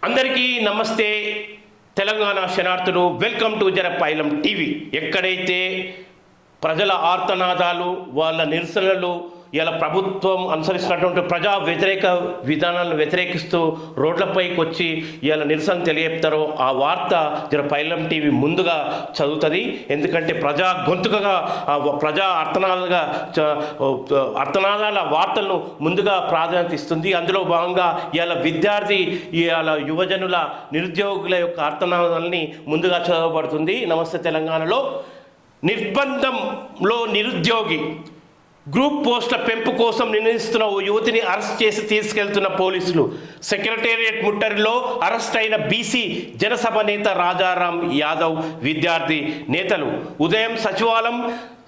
అందరికీ నమస్తే. తెలంగాణ శరణార్థులు, వెల్కమ్ టు జరపైలం టీవీ. ఎక్కడైతే ప్రజల ఆర్తనాదాలు, వాళ్ళ నిరసనలు, ఇలా ప్రభుత్వం అనుసరిస్తున్నటువంటి ప్రజా వ్యతిరేక విధానాలను వ్యతిరేకిస్తూ రోడ్లపైకి వచ్చి ఇలా నిరసన తెలియపుతారో ఆ వార్త జరపైలం టీవీ ముందుగా చదువుతుంది. ఎందుకంటే ప్రజా గొంతుకగా ప్రజా అర్థనాదాల వార్తలను ముందుగా ప్రాధాన్యత ఇస్తుంది. అందులో భాగంగా ఇలా విద్యార్థి, ఇలా యువజనుల, నిరుద్యోగుల యొక్క అర్థనాదాలని ముందుగా చదవబడుతుంది. నమస్తే తెలంగాణలో నిర్బంధంలో నిరుద్యోగి గ్రూప్ పోస్టుల పెంపు కోసం నిర్ణయిస్తున్న ఓ యువతిని అరెస్ట్ చేసి తీసుకెళ్తున్న పోలీసులు. సెక్రటేరియట్ ముట్టడిలో అరెస్ట్ అయిన బీసీ జనసభ నేత రాజారాం యాదవ్, విద్యార్థి నేతలు ఉదయం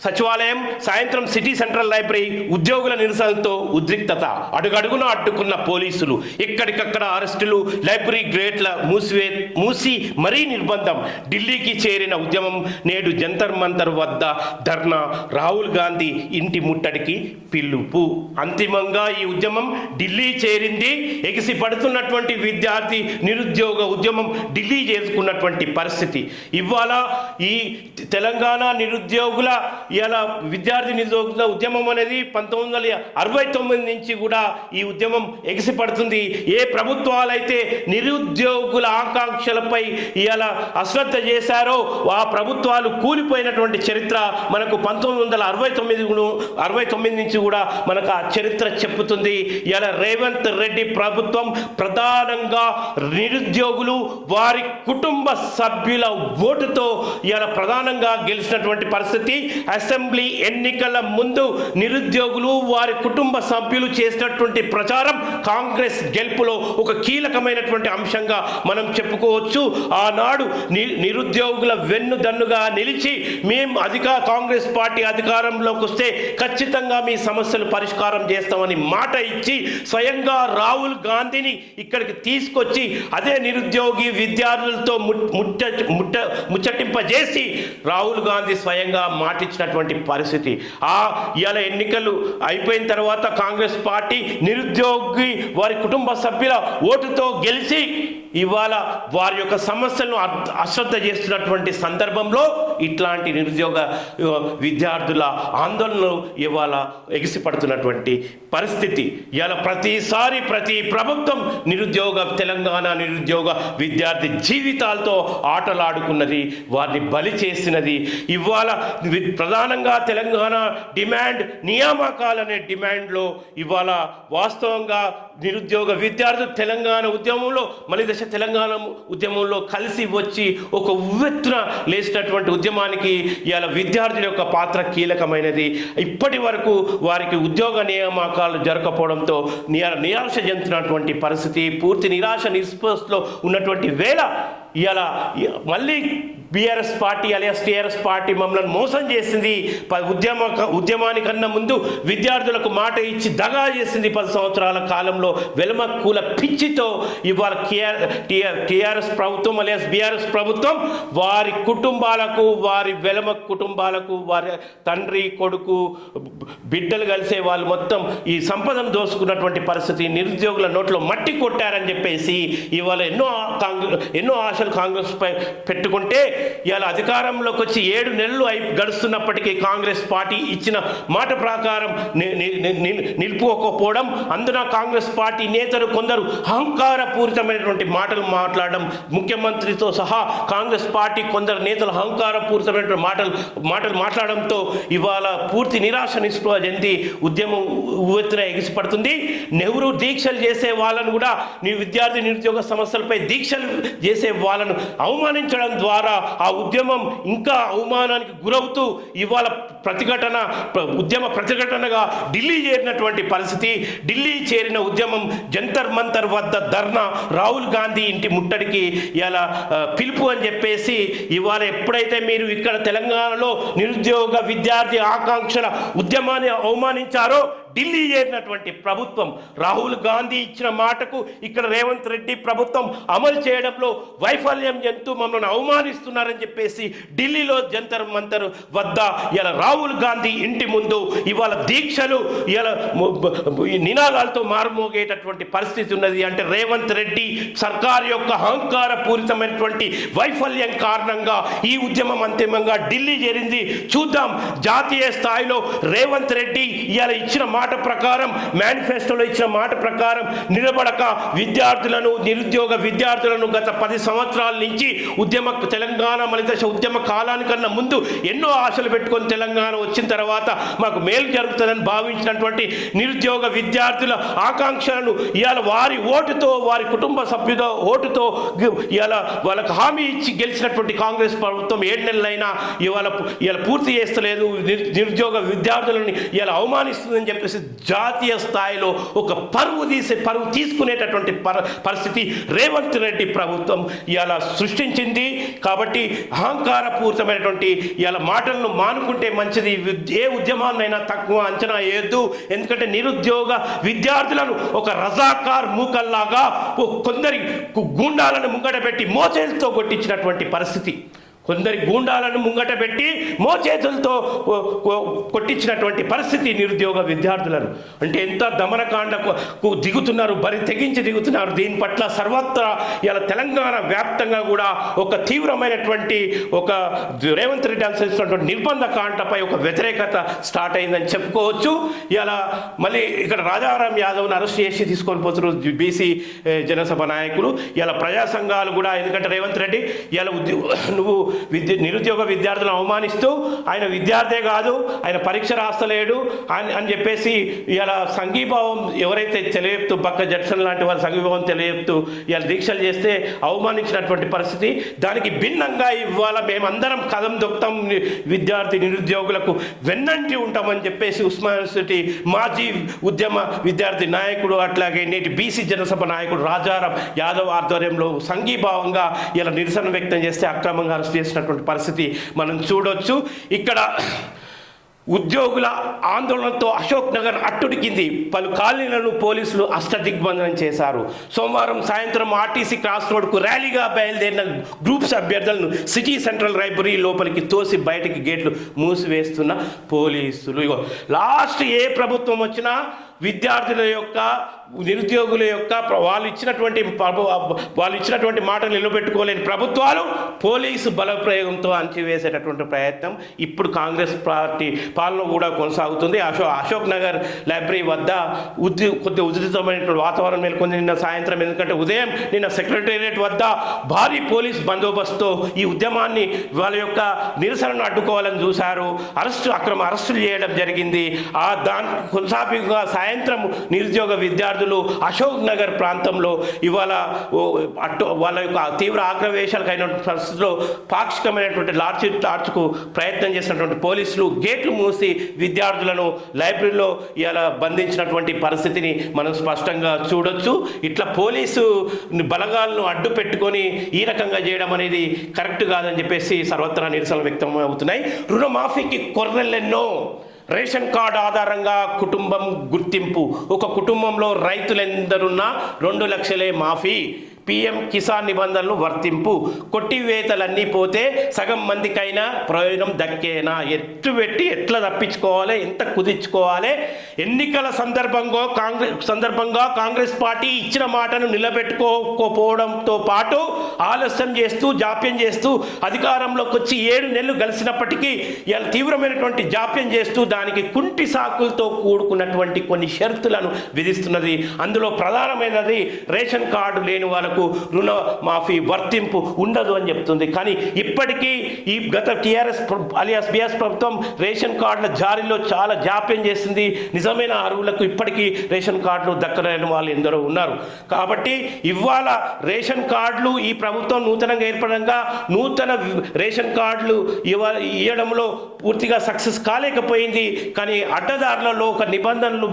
సచివాలయం, సాయంత్రం సిటీ సెంట్రల్ లైబ్రరీ, ఉద్యోగుల నిరసనలతో ఉద్రిక్తత. అడుగడుగున అడ్డుకున్న పోలీసులు. ఎక్కడికక్కడ అరెస్టులు, లైబ్రరీ గేట్ల మూసి మరీ నిర్బంధం. ఢిల్లీకి చేరిన ఉద్యమం నేడు జంతర్ మంతర్ వద్ద ధర్నా, రాహుల్ గాంధీ ఇంటి ముట్టడికి పిలుపు. అంతిమంగా ఈ ఉద్యమం ఢిల్లీ చేరింది. ఎగిసి పడుతున్నటువంటి విద్యార్థి నిరుద్యోగ ఉద్యమం ఢిల్లీ చేసుకున్నటువంటి పరిస్థితి. ఇవాళ ఈ తెలంగాణ నిరుద్యోగుల ఇలా విద్యార్థి నిరుద్యోగుల ఉద్యమం అనేది 1969 నుంచి కూడా ఈ ఉద్యమం ఎగిసిపడుతుంది. ఏ ప్రభుత్వాలైతే నిరుద్యోగుల ఆకాంక్షలపై ఇలా అశ్రద్ధ చేశారో ఆ ప్రభుత్వాలు కూలిపోయినటువంటి చరిత్ర మనకు 1969 నుంచి కూడా మనకు ఆ చరిత్ర చెప్పుతుంది. ఇలా రేవంత్ రెడ్డి ప్రభుత్వం ప్రధానంగా నిరుద్యోగులు, వారి కుటుంబ సభ్యుల ఓటుతో ఇలా ప్రధానంగా గెలిచినటువంటి పరిస్థితి. అసెంబ్లీ ఎన్నికల ముందు నిరుద్యోగులు, వారి కుటుంబ సభ్యులు చేసినటువంటి ప్రచారం కాంగ్రెస్ గెలుపులో ఒక కీలకమైనటువంటి అంశంగా మనం చెప్పుకోవచ్చు. ఆనాడు నిరుద్యోగుల వెన్నుదన్నుగా నిలిచి మేము కాంగ్రెస్ పార్టీ అధికారంలోకి వస్తే ఖచ్చితంగా మీ సమస్యలు పరిష్కారం చేస్తామని మాట ఇచ్చి స్వయంగా రాహుల్ గాంధీని ఇక్కడికి తీసుకొచ్చి అదే నిరుద్యోగి విద్యార్థులతో ముచ్చటింపజేసి రాహుల్ గాంధీ స్వయంగా మాటిచ్చినటువంటి పరిస్థితి. ఇవాళ ఎన్నికలు అయిపోయిన తర్వాత కాంగ్రెస్ పార్టీ నిరుద్యోగి, వారి కుటుంబ సభ్యుల ఓటుతో గెలిచి ఇవాళ వారి యొక్క సమస్యలను అశ్రద్ధ చేస్తున్నటువంటి సందర్భంలో ఇట్లాంటి నిరుద్యోగ విద్యార్థుల ఆందోళనలు ఇవాళ ఎగిసిపడుతున్నటువంటి పరిస్థితి. ఇవాళ ప్రతిసారి ప్రతి ప్రభుత్వం తెలంగాణ నిరుద్యోగ విద్యార్థి జీవితాలతో ఆటలాడుకున్నది, వారిని బలి చేసినది. ఇవాళ ప్రధానంగా తెలంగాణ డిమాండ్ నియామకాలనే డిమాండ్లో ఇవాళ వాస్తవంగా నిరుద్యోగ విద్యార్థులు తెలంగాణ ఉద్యమంలో, మలిదశ తెలంగాణ ఉద్యమంలో కలిసి వచ్చి ఒక ఉవ్వెత్తున లేచినటువంటి ఉద్యమానికి ఇవాళ విద్యార్థుల యొక్క పాత్ర కీలకమైనది. ఇప్పటి వరకు వారికి ఉద్యోగ నియామకాలు జరగకపోవడంతో నిరాశ చెందుతున్నటువంటి పరిస్థితి. పూర్తి నిరాశ నిస్పృహలో ఉన్నటువంటి వేళ ఇవాళ మళ్ళీ BRS party alias TRS party మమ్మల్ని మోసం చేసింది. ఉద్యమానికన్నా ముందు విద్యార్థులకు మాట ఇచ్చి దగా చేసింది. 10 సంవత్సరాల కాలంలో వెలమక్కుల పిచ్చితో ఇవాళ టీఆర్ఎస్ ప్రభుత్వం అలియాస్ బీఆర్ఎస్ ప్రభుత్వం వారి కుటుంబాలకు, వారి వెలమ కుటుంబాలకు, వారి తండ్రి కొడుకు బిడ్డలు కలిసే వాళ్ళు మొత్తం ఈ సంపదను దోసుకున్నటువంటి పరిస్థితి. నిరుద్యోగుల నోట్లో మట్టి కొట్టారని చెప్పేసి ఇవాళ ఎన్నో ఆశలు కాంగ్రెస్ పై పెట్టుకుంటే ఇవాళ అధికారంలోకి వచ్చి 7 నెలలు గడుస్తున్నప్పటికీ కాంగ్రెస్ పార్టీ ఇచ్చిన మాట ప్రకారం నిలుపుకోకపోవడం, అందున కాంగ్రెస్ పార్టీ నేతలు కొందరు అహంకారపూరితమైనటువంటి మాటలు మాట్లాడడం, ముఖ్యమంత్రితో సహా కాంగ్రెస్ పార్టీ కొందరు నేతలు అహంకారపూరితమైనటువంటి మాటలు మాట్లాడడంతో ఇవాళ పూర్తి నిరాశ నిస్పృహ చెంది ఉద్యమం ఉవ్వెత్తున ఎగిసిపడుతుంది. నెహ్రూ దీక్షలు చేసే వాళ్ళను కూడా విద్యార్థి నిరుద్యోగ సమస్యలపై దీక్షలు చేసే వాళ్ళను అవమానించడం ద్వారా ఆ ఉద్యమం ఇంకా అవమానానికి గురవుతూ ఇవాళ ఉద్యమ ప్రతిఘటనగా ఢిల్లీ చేరినటువంటి పరిస్థితి. ఢిల్లీ చేరిన ఉద్యమం జంతర్ మంతర్ వద్ద ధర్నా, రాహుల్ గాంధీ ఇంటి ముట్టడికి ఇలా పిలుపు అని చెప్పేసి ఇవాళ ఎప్పుడైతే మీరు ఇక్కడ తెలంగాణలో నిరుద్యోగ విద్యార్థి ఆకాంక్షల ఉద్యమాన్ని అవమానించారో ఢిల్లీ చేరినటువంటి ప్రభుత్వం రాహుల్ గాంధీ ఇచ్చిన మాటకు ఇక్కడ రేవంత్ రెడ్డి ప్రభుత్వం అమలు చేయడంలో వైఫల్యం చెందుతూ మమ్మల్ని అవమానిస్తున్నారని చెప్పేసి ఢిల్లీలో జంతర్ మంతర్ వద్ద ఇలా రాహుల్ గాంధీ ఇంటి ముందు ఇవాళ దీక్షలు ఇలా నినాదాలతో మారుమోగేటటువంటి పరిస్థితి ఉన్నది. అంటే రేవంత్ రెడ్డి సర్కార్ యొక్క అహంకార పూరితమైనటువంటి వైఫల్యం కారణంగా ఈ ఉద్యమం అంతిమంగా ఢిల్లీ చేరింది. చూద్దాం జాతీయ స్థాయిలో రేవంత్ రెడ్డి ఇవాళ ఇచ్చిన మాట ప్రకారం, మేనిఫెస్టోలో ఇచ్చిన మాట ప్రకారం నిలబడక విద్యార్థులను, నిరుద్యోగ విద్యార్థులను గత 10 సంవత్సరాల నుంచి తెలంగాణ మలిదశ ఉద్యమ కాలానికన్నా ముందు ఎన్నో ఆశలు పెట్టుకొని తెలంగాణ వచ్చిన తర్వాత మాకు మేలు జరుగుతుందని భావించినటువంటి నిరుద్యోగ విద్యార్థుల ఆకాంక్షలను ఇవాళ వారి ఓటుతో, వారి కుటుంబ సభ్యుల ఓటుతో ఇవాళ వాళ్ళకు హామీ ఇచ్చి గెలిచినటువంటి కాంగ్రెస్ ప్రభుత్వం 7 నెలలైనా ఇవాళ పూర్తి చేస్తలేదు, నిరుద్యోగ విద్యార్థులని ఇలా అవమానిస్తుందని చెప్పేసి జాతీయ స్థాయిలో ఒక పరువు తీసుకునేటటువంటి పరిస్థితి రేవంత్ రెడ్డి ప్రభుత్వం ఇలా సృష్టించింది. కాబట్టి అహంకారపూరితమైనటువంటి ఇలా మాటలను మానుకుంటే మంచిది. ఏ ఉద్యమాన్నైనా తక్కువ అంచనా వేయద్దు. ఎందుకంటే నిరుద్యోగ విద్యార్థులను ఒక రజాకార్ మూకల్లాగా కొందరి గూండాలను ముంగట పెట్టి మోచేతులతో కొట్టించినటువంటి పరిస్థితి, కొందరి గూండాలను ముంగట పెట్టి మోచేతులతో కొట్టించినటువంటి పరిస్థితి నిరుద్యోగ విద్యార్థులను. అంటే ఎంత దమనకాండకు దిగుతున్నారు, బరి తెగించి దిగుతున్నారు. దీని పట్ల సర్వత్రా ఇలా తెలంగాణ వ్యాప్తంగా కూడా ఒక తీవ్రమైనటువంటి ఒక రేవంత్ రెడ్డి అనుసరిస్తున్నటువంటి నిర్బంధ కాండపై ఒక వ్యతిరేకత స్టార్ట్ అయిందని చెప్పుకోవచ్చు. ఇలా మళ్ళీ ఇక్కడ రాజారాం యాదవ్ను అరెస్ట్ చేసి తీసుకొని పోతున్నారు బీసీ జనసభ నాయకులు. ఇలా ప్రజా సంఘాలు కూడా, ఎందుకంటే రేవంత్ రెడ్డి ఇలా నువ్వు నిరుద్యోగ విద్యార్థులను అవమానిస్తూ ఆయన విద్యార్థే కాదు, ఆయన పరీక్ష రాస్తలేడు అని చెప్పేసి ఇలా సంఘీభావం ఎవరైతే తెలియజెప్తూ పక్క జడ్సన్ లాంటి వాళ్ళు సంఘీభావం తెలియజెప్తూ ఇలా దీక్షలు చేస్తే అవమానించినటువంటి పరిస్థితి. దానికి భిన్నంగా ఇవాళ మేమందరం కదం దొక్కుతాం, విద్యార్థి నిరుద్యోగులకు వెన్నంటి ఉంటామని చెప్పేసి ఉస్మానియా యూనివర్సిటీ మాజీ ఉద్యమ విద్యార్థి నాయకుడు, అట్లాగే నేటి బీసీ జనసభ నాయకుడు రాజారాం యాదవ్ ఆధ్వర్యంలో సంఘీభావంగా ఇలా నిరసన వ్యక్తం చేస్తే అక్రమంగా అరెస్ట్ చేసినటువంటి పరిస్థితి మనం చూడొచ్చు. ఇక్కడ ఉద్యోగుల ఆందోళనతో అశోక్ నగర్ అట్టుడికింది. పలు కాలనీలను పోలీసులు అష్టదిగ్బంధనం చేశారు. సోమవారం సాయంత్రం ఆర్టీసీ క్రాస్ రోడ్కు ర్యాలీగా బయలుదేరిన గ్రూప్స్ అభ్యర్థులను సిటీ సెంట్రల్ లైబ్రరీ లోపలికి తోసి బయటికి గేట్లు మూసివేస్తున్న పోలీసులు. లాస్ట్ ఏ ప్రభుత్వం వచ్చినా విద్యార్థుల యొక్క, నిరుద్యోగుల యొక్క వాళ్ళు ఇచ్చినటువంటి మాటలు నిలబెట్టుకోలేని ప్రభుత్వాలు పోలీసు బలప్రయోగంతో అణచివేసేటటువంటి ప్రయత్నం ఇప్పుడు కాంగ్రెస్ పార్టీ పాలన కూడా కొనసాగుతుంది. అశోక్ నగర్ లైబ్రరీ వద్ద కొద్దిగా ఉధృతమైనటువంటి వాతావరణం నెలకొంది నిన్న సాయంత్రం. ఎందుకంటే ఉదయం నిన్న సెక్రటేరియట్ వద్ద భారీ పోలీస్ బందోబస్తుతో ఈ ఉద్యమాన్ని, వాళ్ళ యొక్క నిరసనను అడ్డుకోవాలని చూశారు. అక్రమ అరెస్టులు చేయడం జరిగింది. దానికి కొనసాగిగా సాయంత్రం నిరుద్యోగ విద్యార్థులు అశోక్ నగర్ ప్రాంతంలో ఇవాళ వాళ్ళ యొక్క తీవ్ర ఆగ్రవేశాలకు అయినటువంటి పరిస్థితుల్లో పాక్షికమైనటువంటి లార్జ్కు ప్రయత్నం చేసినటువంటి పోలీసులు గేట్లు మూసి విద్యార్థులను లైబ్రరీలో ఇలా బంధించినటువంటి పరిస్థితిని మనం స్పష్టంగా చూడొచ్చు. ఇట్లా పోలీసు బలగాలను అడ్డు పెట్టుకొని ఈ రకంగా చేయడం అనేది కరెక్ట్ కాదని చెప్పేసి సర్వత్రా నిరసనలు వ్యక్తం అవుతున్నాయి. రుణమాఫీకి కొర్రెలెన్నో, రేషన్ కార్డు ఆధారంగా కుటుంబం గుర్తింపు, ఒక కుటుంబంలో రైతులెందరున్నా 2 లక్షలే మాఫీ, పీఎం కిసాన్ నిబంధనలు వర్తింపు, కొట్టివేతలన్నీ పోతే సగం మందికైనా ప్రయోజనం దక్కేనా, ఎట్లా తప్పించుకోవాలి, ఎంత కుదించుకోవాలి. ఎన్నికల సందర్భంగా కాంగ్రెస్ పార్టీ ఇచ్చిన మాటను నిలబెట్టుకోకపోవడంతో పాటు ఆలస్యం చేస్తూ, జాప్యం చేస్తూ అధికారంలోకి వచ్చి 7 నెలలు గడిచినప్పటికీ ఇలా తీవ్రమైనటువంటి జాప్యం చేస్తూ దానికి కుంటి సాకులతో కూడుకున్నటువంటి కొన్ని షరతులను విధిస్తున్నది. అందులో ప్రధానమైనది రేషన్ కార్డు లేని వాళ్ళకు రుణమాఫీ వర్తింపు ఉండదు అని చెప్తుంది. కానీ ఇప్పటికీ ఈ గత టీఆర్ఎస్ అలియాస్ బీఆర్ఎస్ ప్రభుత్వం రేషన్ కార్డుల జారీలో చాలా జాప్యం చేసింది. నిజమైన అర్హులకు ఇప్పటికీ రేషన్ కార్డులు దక్కలేని వాళ్ళు ఎందరో ఉన్నారు. కాబట్టి ఇవాళ రేషన్ కార్డులు ఈ ప్రభుత్వం నూతనంగా ఏర్పడంగా నూతన రేషన్ కార్డులు ఇవ్వడంలో పూర్తిగా సక్సెస్ కాలేకపోయింది. కానీ అడ్డదారులలో ఒక నిబంధనలు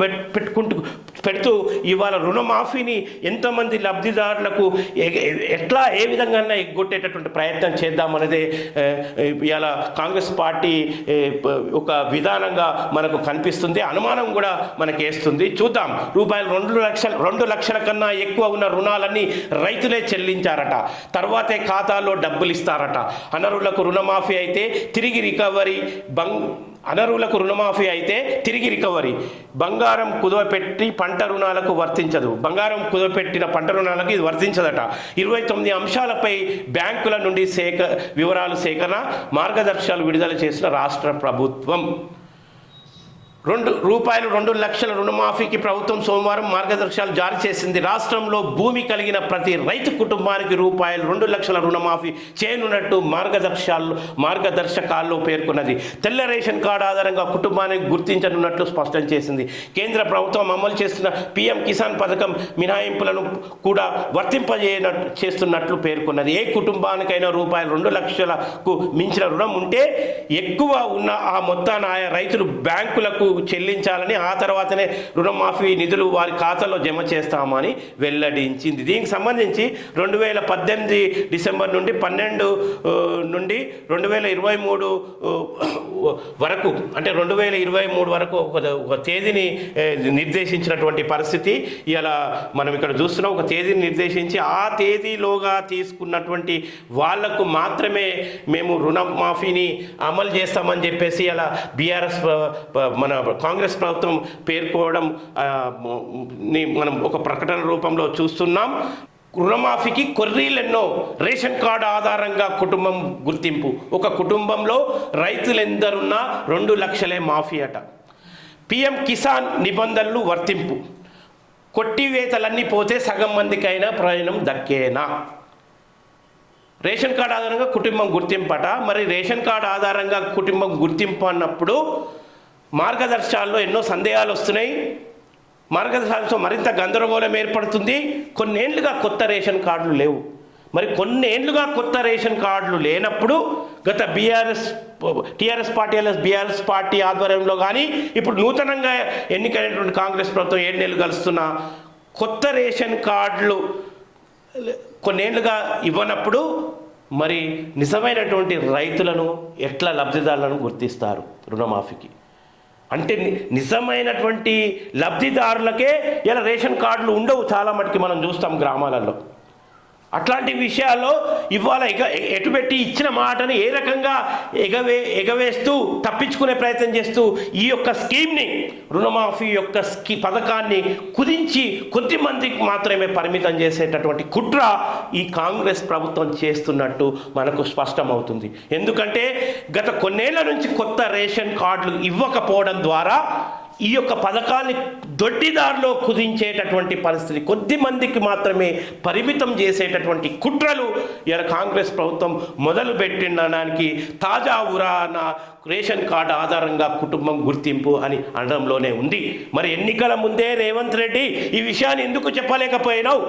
పెడుతూ ఇవాళ రుణమాఫీని ఎంతమంది లబ్ధిదారులకు ఎట్లా ఏ విధంగా ఎగ్గొట్టేటటువంటి ప్రయత్నం చేద్దామనేది ఇవాళ కాంగ్రెస్ పార్టీ ఒక విధానంగా మనకు కనిపిస్తుంది, అనుమానం కూడా మనకి వేస్తుంది. చూద్దాం. రూపాయలు 2 లక్షల కన్నా ఎక్కువ ఉన్న రుణాలన్నీ రైతులే చెల్లించారట, తర్వాతే ఖాతాలో డబ్బులు ఇస్తారట. అనర్హులకు రుణమాఫీ అయితే తిరిగి రికవరీ, బంగారం కుదవపెట్టి పంట రుణాలకు వర్తించదు, బంగారం కుదవపెట్టిన పంట రుణాలకు ఇది వర్తించదట. 29 అంశాలపై బ్యాంకుల నుండి వివరాలు సేకరణ, మార్గదర్శకాలు విడుదల చేసిన రాష్ట్ర ప్రభుత్వం. రూపాయలు 2 లక్షల రుణమాఫీకి ప్రభుత్వం సోమవారం మార్గదర్శకాలు జారీ చేసింది. రాష్ట్రంలో భూమి కలిగిన ప్రతి రైతు కుటుంబానికి రూపాయలు 2 లక్షల రుణమాఫీ చేయనున్నట్టు మార్గదర్శకాల్లో పేర్కొన్నది. తెల్ల రేషన్ కార్డు ఆధారంగా కుటుంబానికి గుర్తించనున్నట్లు స్పష్టం చేసింది. కేంద్ర ప్రభుత్వం అమలు చేస్తున్న పీఎం కిసాన్ పథకం మినహాయింపులను కూడా చేస్తున్నట్లు పేర్కొన్నది. ఏ కుటుంబానికైనా రూపాయలు 2 లక్షలకు మించిన రుణం ఉంటే ఎక్కువ ఉన్న ఆ మొత్తాన్ని ఆయా రైతులు బ్యాంకులకు చెల్లించాలని, ఆ తర్వాతనే రుణమాఫీ నిధులు వారి ఖాతాలో జమ చేస్తామని వెల్లడించింది. దీనికి సంబంధించి 2018 డిసెంబర్ నుండి 12 నుండి 2023 వరకు, అంటే 2023 వరకు ఒక తేదీని నిర్దేశించినటువంటి పరిస్థితి. ఇలా మనం ఇక్కడ చూస్తున్నాం. ఒక తేదీని నిర్దేశించి ఆ తేదీలోగా తీసుకున్నటువంటి వాళ్లకు మాత్రమే మేము రుణమాఫీని అమలు చేస్తామని చెప్పేసి అలా బీఆర్ఎస్ మన కాంగ్రెస్ ప్రభుత్వం పేర్కోవడం మనం ఒక ప్రకటన రూపంలో చూస్తున్నాం. రుణమాఫీకి కొర్రీలెన్నో, రేషన్ కార్డు ఆధారంగా కుటుంబం గుర్తింపు. ఒక కుటుంబంలో రైతులెందరున్నా 2 లక్షలే మాఫీ అట. పీఎం కిసాన్ నిబంధనలు వర్తింపు. కొట్టివేతలన్నీ పోతే సగం మందికైనా ప్రయోజనం దక్కేనా? రేషన్ కార్డు ఆధారంగా కుటుంబం గుర్తింపట. మరి రేషన్ కార్డు ఆధారంగా కుటుంబం గుర్తింపు అన్నప్పుడు మార్గదర్శకాల్లో ఎన్నో సందేహాలు వస్తున్నాయి. మార్గదర్శకాలతో మరింత గందరగోళం ఏర్పడుతుంది. కొన్నేళ్లుగా కొత్త రేషన్ కార్డులు లేవు. మరి కొన్నేళ్లుగా కొత్త రేషన్ కార్డులు లేనప్పుడు గత టీఆర్ఎస్ పార్టీ ఆధ్వర్యంలో కానీ ఇప్పుడు నూతనంగా ఎన్నికైనటువంటి కాంగ్రెస్ ప్రభుత్వం 7 నెలలు గడుస్తున్న కొత్త రేషన్ కార్డులు కొన్నేళ్లుగా ఇవ్వనప్పుడు మరి నిజమైనటువంటి రైతులను ఎట్లా లబ్ధిదారులను గుర్తిస్తారు రుణమాఫీకి? అంటే నిజమైనటువంటి లబ్ధిదారులకే ఇలా రేషన్ కార్డులు ఉండవు. చాలా మటుకి మనం చూస్తాం గ్రామాలలో. అట్లాంటి విషయాల్లో ఇవాళ ఎటుపెట్టి ఇచ్చిన మాటని ఏ రకంగా ఎగవేస్తూ తప్పించుకునే ప్రయత్నం చేస్తూ ఈ యొక్క స్కీమ్ని, రుణమాఫీ యొక్క పథకాన్ని కుదించి కొద్దిమందికి మాత్రమే పరిమితం చేసేటటువంటి కుట్ర ఈ కాంగ్రెస్ ప్రభుత్వం చేస్తున్నట్టు మనకు స్పష్టమవుతుంది. ఎందుకంటే గత కొన్నేళ్ల నుంచి కొత్త రేషన్ కార్డులు ఇవ్వకపోవడం ద్వారా ఈ యొక్క పథకాన్ని దొడ్డిదారిలో కుదించేటటువంటి పరిస్థితి, కొద్ది మందికి మాత్రమే పరిమితం చేసేటటువంటి కుట్రలు ఇలా కాంగ్రెస్ ప్రభుత్వం మొదలుపెట్టడానికి తాజా ఉదాహరణ రేషన్ కార్డు ఆధారంగా కుటుంబం గుర్తింపు అని అనడంలోనే ఉంది. మరి ఎన్నికల ముందే రేవంత్ రెడ్డి ఈ విషయాన్ని ఎందుకు చెప్పలేకపోయినావు?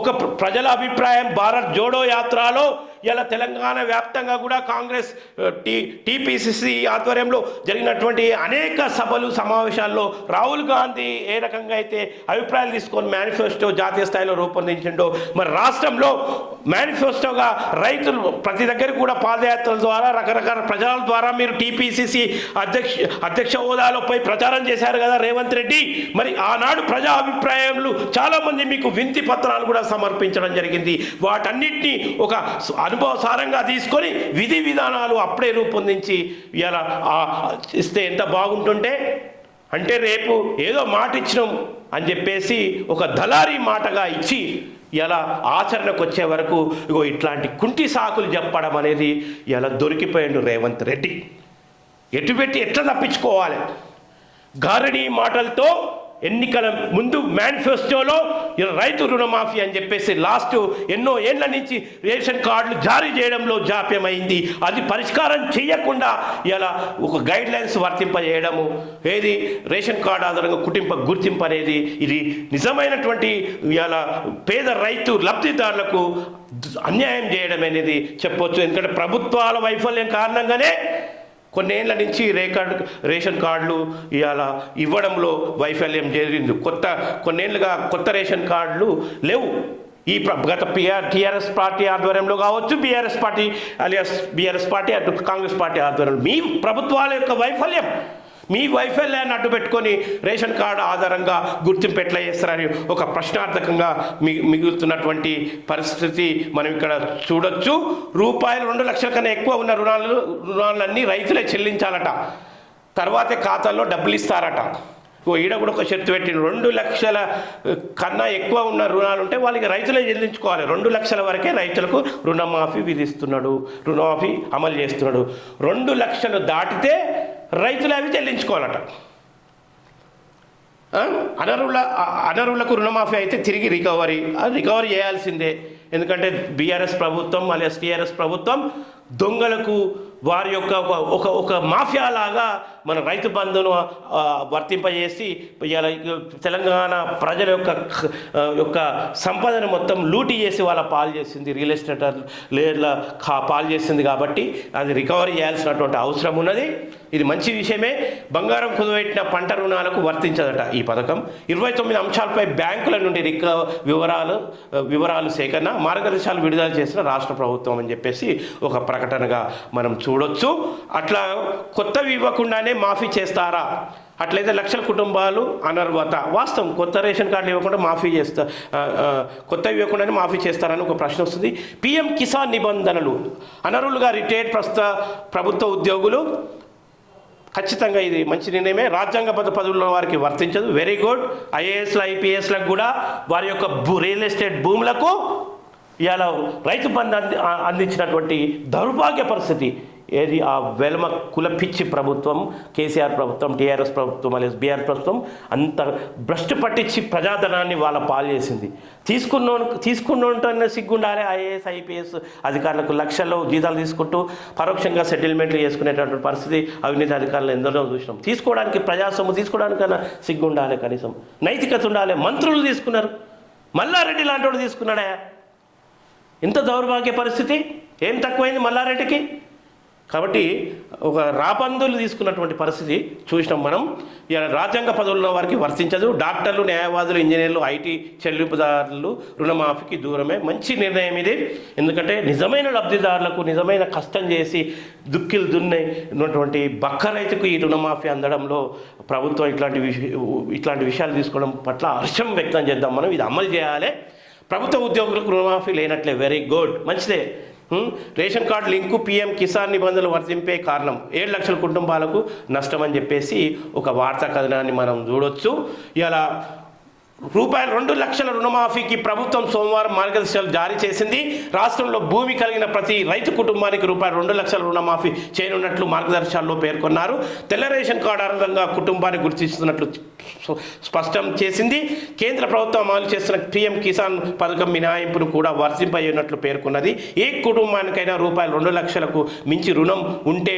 ఒక ప్రజల అభిప్రాయం భారత్ జోడో యాత్రలో ఇలా తెలంగాణ వ్యాప్తంగా కూడా కాంగ్రెస్ టీపీసీసీ ఆధ్వర్యంలో జరిగినటువంటి అనేక సభలు సమావేశాల్లో రాహుల్ గాంధీ ఏ రకంగా అయితే అభిప్రాయాలు తీసుకొని మేనిఫెస్టో జాతీయ స్థాయిలో రూపొందించిండో, మరి రాష్ట్రంలో మేనిఫెస్టోగా రైతులు ప్రతి దగ్గర కూడా పాదయాత్రల ద్వారా రకరకాల ప్రజల ద్వారా మీరు టీపీసీసీ అధ్యక్ష హోదాలో పోయి ప్రచారం చేశారు కదా రేవంత్ రెడ్డి. మరి ఆనాడు ప్రజా అభిప్రాయాలు చాలామంది మీకు వింతి పత్రాలు కూడా సమర్పించడం జరిగింది. వాటన్నిటినీ ఒక అనుభవసారంగా తీసుకొని విధి విధానాలు అప్పుడే రూపొందించి ఇలా ఇస్తే ఎంత బాగుంటుంటే, అంటే రేపు ఏదో మాట ఇచ్చినాం అని చెప్పేసి ఒక దళారీ మాటగా ఇచ్చి ఇలా ఆచరణకు వచ్చే వరకు ఇగో ఇట్లాంటి కుంటి సాకులు చెప్పడం అనేది ఇలా దొరికిపోయాడు రేవంత్ రెడ్డి. ఎటుపెట్టి ఎట్లా తప్పించుకోవాలి? గారడీ మాటలతో ఎన్నికల ముందు మేనిఫెస్టోలో రైతు రుణమాఫీ అని చెప్పేసి లాస్ట్ ఎన్నో ఏళ్ల నుంచి రేషన్ కార్డులు జారీ చేయడంలో జాప్యమైంది. అది పరిష్కారం చేయకుండా ఇలా ఒక గైడ్ లైన్స్ వర్తింపజేయడము, ఏది రేషన్ కార్డు ఆధారంగా కుటుంబ గుర్తింపు అనేది ఇది నిజమైనటువంటి ఇలా పేద రైతు లబ్ధిదారులకు అన్యాయం చేయడం అనేది చెప్పొచ్చు. ఎందుకంటే ప్రభుత్వాల వైఫల్యం కారణంగానే కొన్నేళ్ల నుంచి రేషన్ కార్డులు ఇవాళ ఇవ్వడంలో వైఫల్యం జరిగింది. కొన్నేళ్లుగా కొత్త రేషన్ కార్డులు లేవు. గత టీఆర్ఎస్ పార్టీ ఆధ్వర్యంలో కావచ్చు, BRS party alias BRS party అటు కాంగ్రెస్ పార్టీ ఆధ్వర్యంలో మీ ప్రభుత్వాల యొక్క వైఫల్యం, మీ వైఫల్యాన్ని అడ్డు పెట్టుకొని రేషన్ కార్డు ఆధారంగా గుర్తింపు ఎట్లా చేస్తారని ఒక ప్రశ్నార్థకంగా మిగులుతున్నటువంటి పరిస్థితి మనం ఇక్కడ చూడొచ్చు. రూపాయలు 2 లక్షల కన్నా ఎక్కువ ఉన్న రుణాలన్నీ రైతులే చెల్లించాలట, తర్వాతే ఖాతాల్లో డబ్బులు ఇస్తారట. ఈడ కూడా ఒక షరతు పెట్టిండు, 2 లక్షల కన్నా ఎక్కువ ఉన్న రుణాలు ఉంటే వాళ్ళకి రైతులే చెల్లించుకోవాలి. 2 లక్షల వరకే రైతులకు రుణమాఫీ విధిస్తున్నాడు, రుణమాఫీ అమలు చేస్తున్నాడు. 2 లక్షలు దాటితే రైతులు అవి చెల్లించుకోవాలట. అనర్హులకు రుణమాఫీ అయితే తిరిగి రికవరీ చేయాల్సిందే. ఎందుకంటే బీఆర్ఎస్ ప్రభుత్వం alias టీఆర్ఎస్ ప్రభుత్వం దొంగలకు వారి యొక్క ఒక మాఫియా లాగా మన రైతు బంధును వర్తింపజేసి ఇలా తెలంగాణ ప్రజల యొక్క సంపదను మొత్తం లూటీ చేసి వాళ్ళ పాలు చేసింది, రియల్ ఎస్టేట్ లేర్ల పాలు చేసింది. కాబట్టి అది రికవరీ చేయాల్సినటువంటి అవసరం ఉన్నది. ఇది మంచి విషయమే. బంగారం కుదువెట్టిన పంట రుణాలకు వర్తించదట ఈ పథకం. 29 అంశాలపై బ్యాంకుల నుండి వివరాలు సేకరణ మార్గదర్శకాలు విడుదల చేసిన రాష్ట్ర ప్రభుత్వం అని చెప్పేసి ఒక ప్రకటనగా మనం చూడొచ్చు. అట్లా కొత్తవి ఇవ్వకుండానే మాఫీ చేస్తారా? అట్లయితే లక్షల కుటుంబాలు అనర్హత. వాస్తవం, కొత్త రేషన్ కార్డులు ఇవ్వకుండా కొత్తవి ఇవ్వకుండానే మాఫీ చేస్తారని ఒక ప్రశ్న వస్తుంది. PM కిసాన్ నిబంధనలు అనర్హులుగా రిటైర్డ్ ప్రభుత్వ ఉద్యోగులు, ఖచ్చితంగా ఇది మంచి నిర్ణయమే. రాజ్యాంగబద్ధ పదవుల్లో వారికి వర్తించదు. Very good. IASలు IPSలకు కూడా వారి యొక్క రియల్ ఎస్టేట్ భూములకు ఇవాళ రైతు బంధు అందించినటువంటి దౌర్భాగ్య పరిస్థితి ఏది? ఆ వెలమ కులపిచ్చి ప్రభుత్వం, కేసీఆర్ ప్రభుత్వం, టీఆర్ఎస్ ప్రభుత్వం alias బీఆర్ ప్రభుత్వం అంత భ్రష్టు పట్టించి ప్రజాధనాన్ని వాళ్ళ పాలు చేసింది. తీసుకున్నోంటనే సిగ్గుండాలి. IAS IPS అధికారులకు లక్షల్లో జీతాలు తీసుకుంటూ పరోక్షంగా సెటిల్మెంట్లు చేసుకునేటటువంటి పరిస్థితి అవినీతి అధికారులు ఎందరో చూసినాం. తీసుకోవడానికి ప్రజాసొమ్ము తీసుకోవడానికన్నా సిగ్గుండాలి, కనీసం నైతికత ఉండాలి. మంత్రులు తీసుకున్నారు, మల్లారెడ్డి లాంటి వాడు తీసుకున్నాడా? ఇంత దౌర్భాగ్య పరిస్థితి ఏం తక్కువైంది మల్లారెడ్డికి? కాబట్టి ఒక రాబందులు తీసుకున్నటువంటి పరిస్థితి చూసినాం మనం. ఇలా రాజ్యాంగ పదవుల్లో వారికి వర్తించదు. డాక్టర్లు, న్యాయవాదులు, ఇంజనీర్లు, IT చెల్లింపుదారులు రుణమాఫీకి దూరమే. మంచి నిర్ణయం ఇది. ఎందుకంటే నిజమైన లబ్ధిదారులకు, నిజమైన కష్టం చేసి దుక్కిలు దున్నటువంటి బక్క రైతుకు ఈ రుణమాఫీ అందడంలో ప్రభుత్వం ఇట్లాంటి విషయాలు తీసుకోవడం పట్ల హర్షం వ్యక్తం చేద్దాం మనం. ఇది అమలు చేయాలి. ప్రభుత్వ ఉద్యోగులకు రుణమాఫీ లేనట్లే, వెరీ గుడ్, మంచిదే. Ration card link PM Kisan నిబంధనలు వర్తింపే కారణం 7 లక్షల కుటుంబాలకు నష్టం అని చెప్పేసి ఒక వార్తా కథనాన్ని మనం చూడొచ్చు. ఇలా రూపాయలు 2 లక్షల రుణమాఫీకి ప్రభుత్వం సోమవారం మార్గదర్శకాలు జారీ చేసింది. రాష్ట్రంలో భూమి కలిగిన ప్రతి రైతు కుటుంబానికి రూపాయలు 2 లక్షల రుణమాఫీ చేయనున్నట్లు మార్గదర్శకాల్లో పేర్కొన్నారు. తెల్ల రేషన్ కార్డు ఆధారంగా కుటుంబాన్ని గుర్తిస్తున్నట్లు స్పష్టం చేసింది. కేంద్ర ప్రభుత్వం అమలు చేస్తున్న PM కిసాన్ పథకం మినహాయింపును కూడా వర్తింపజేయనున్నట్లు పేర్కొన్నది. ఏ కుటుంబానికైనా రూపాయలు 2 లక్షలకు మించి రుణం ఉంటే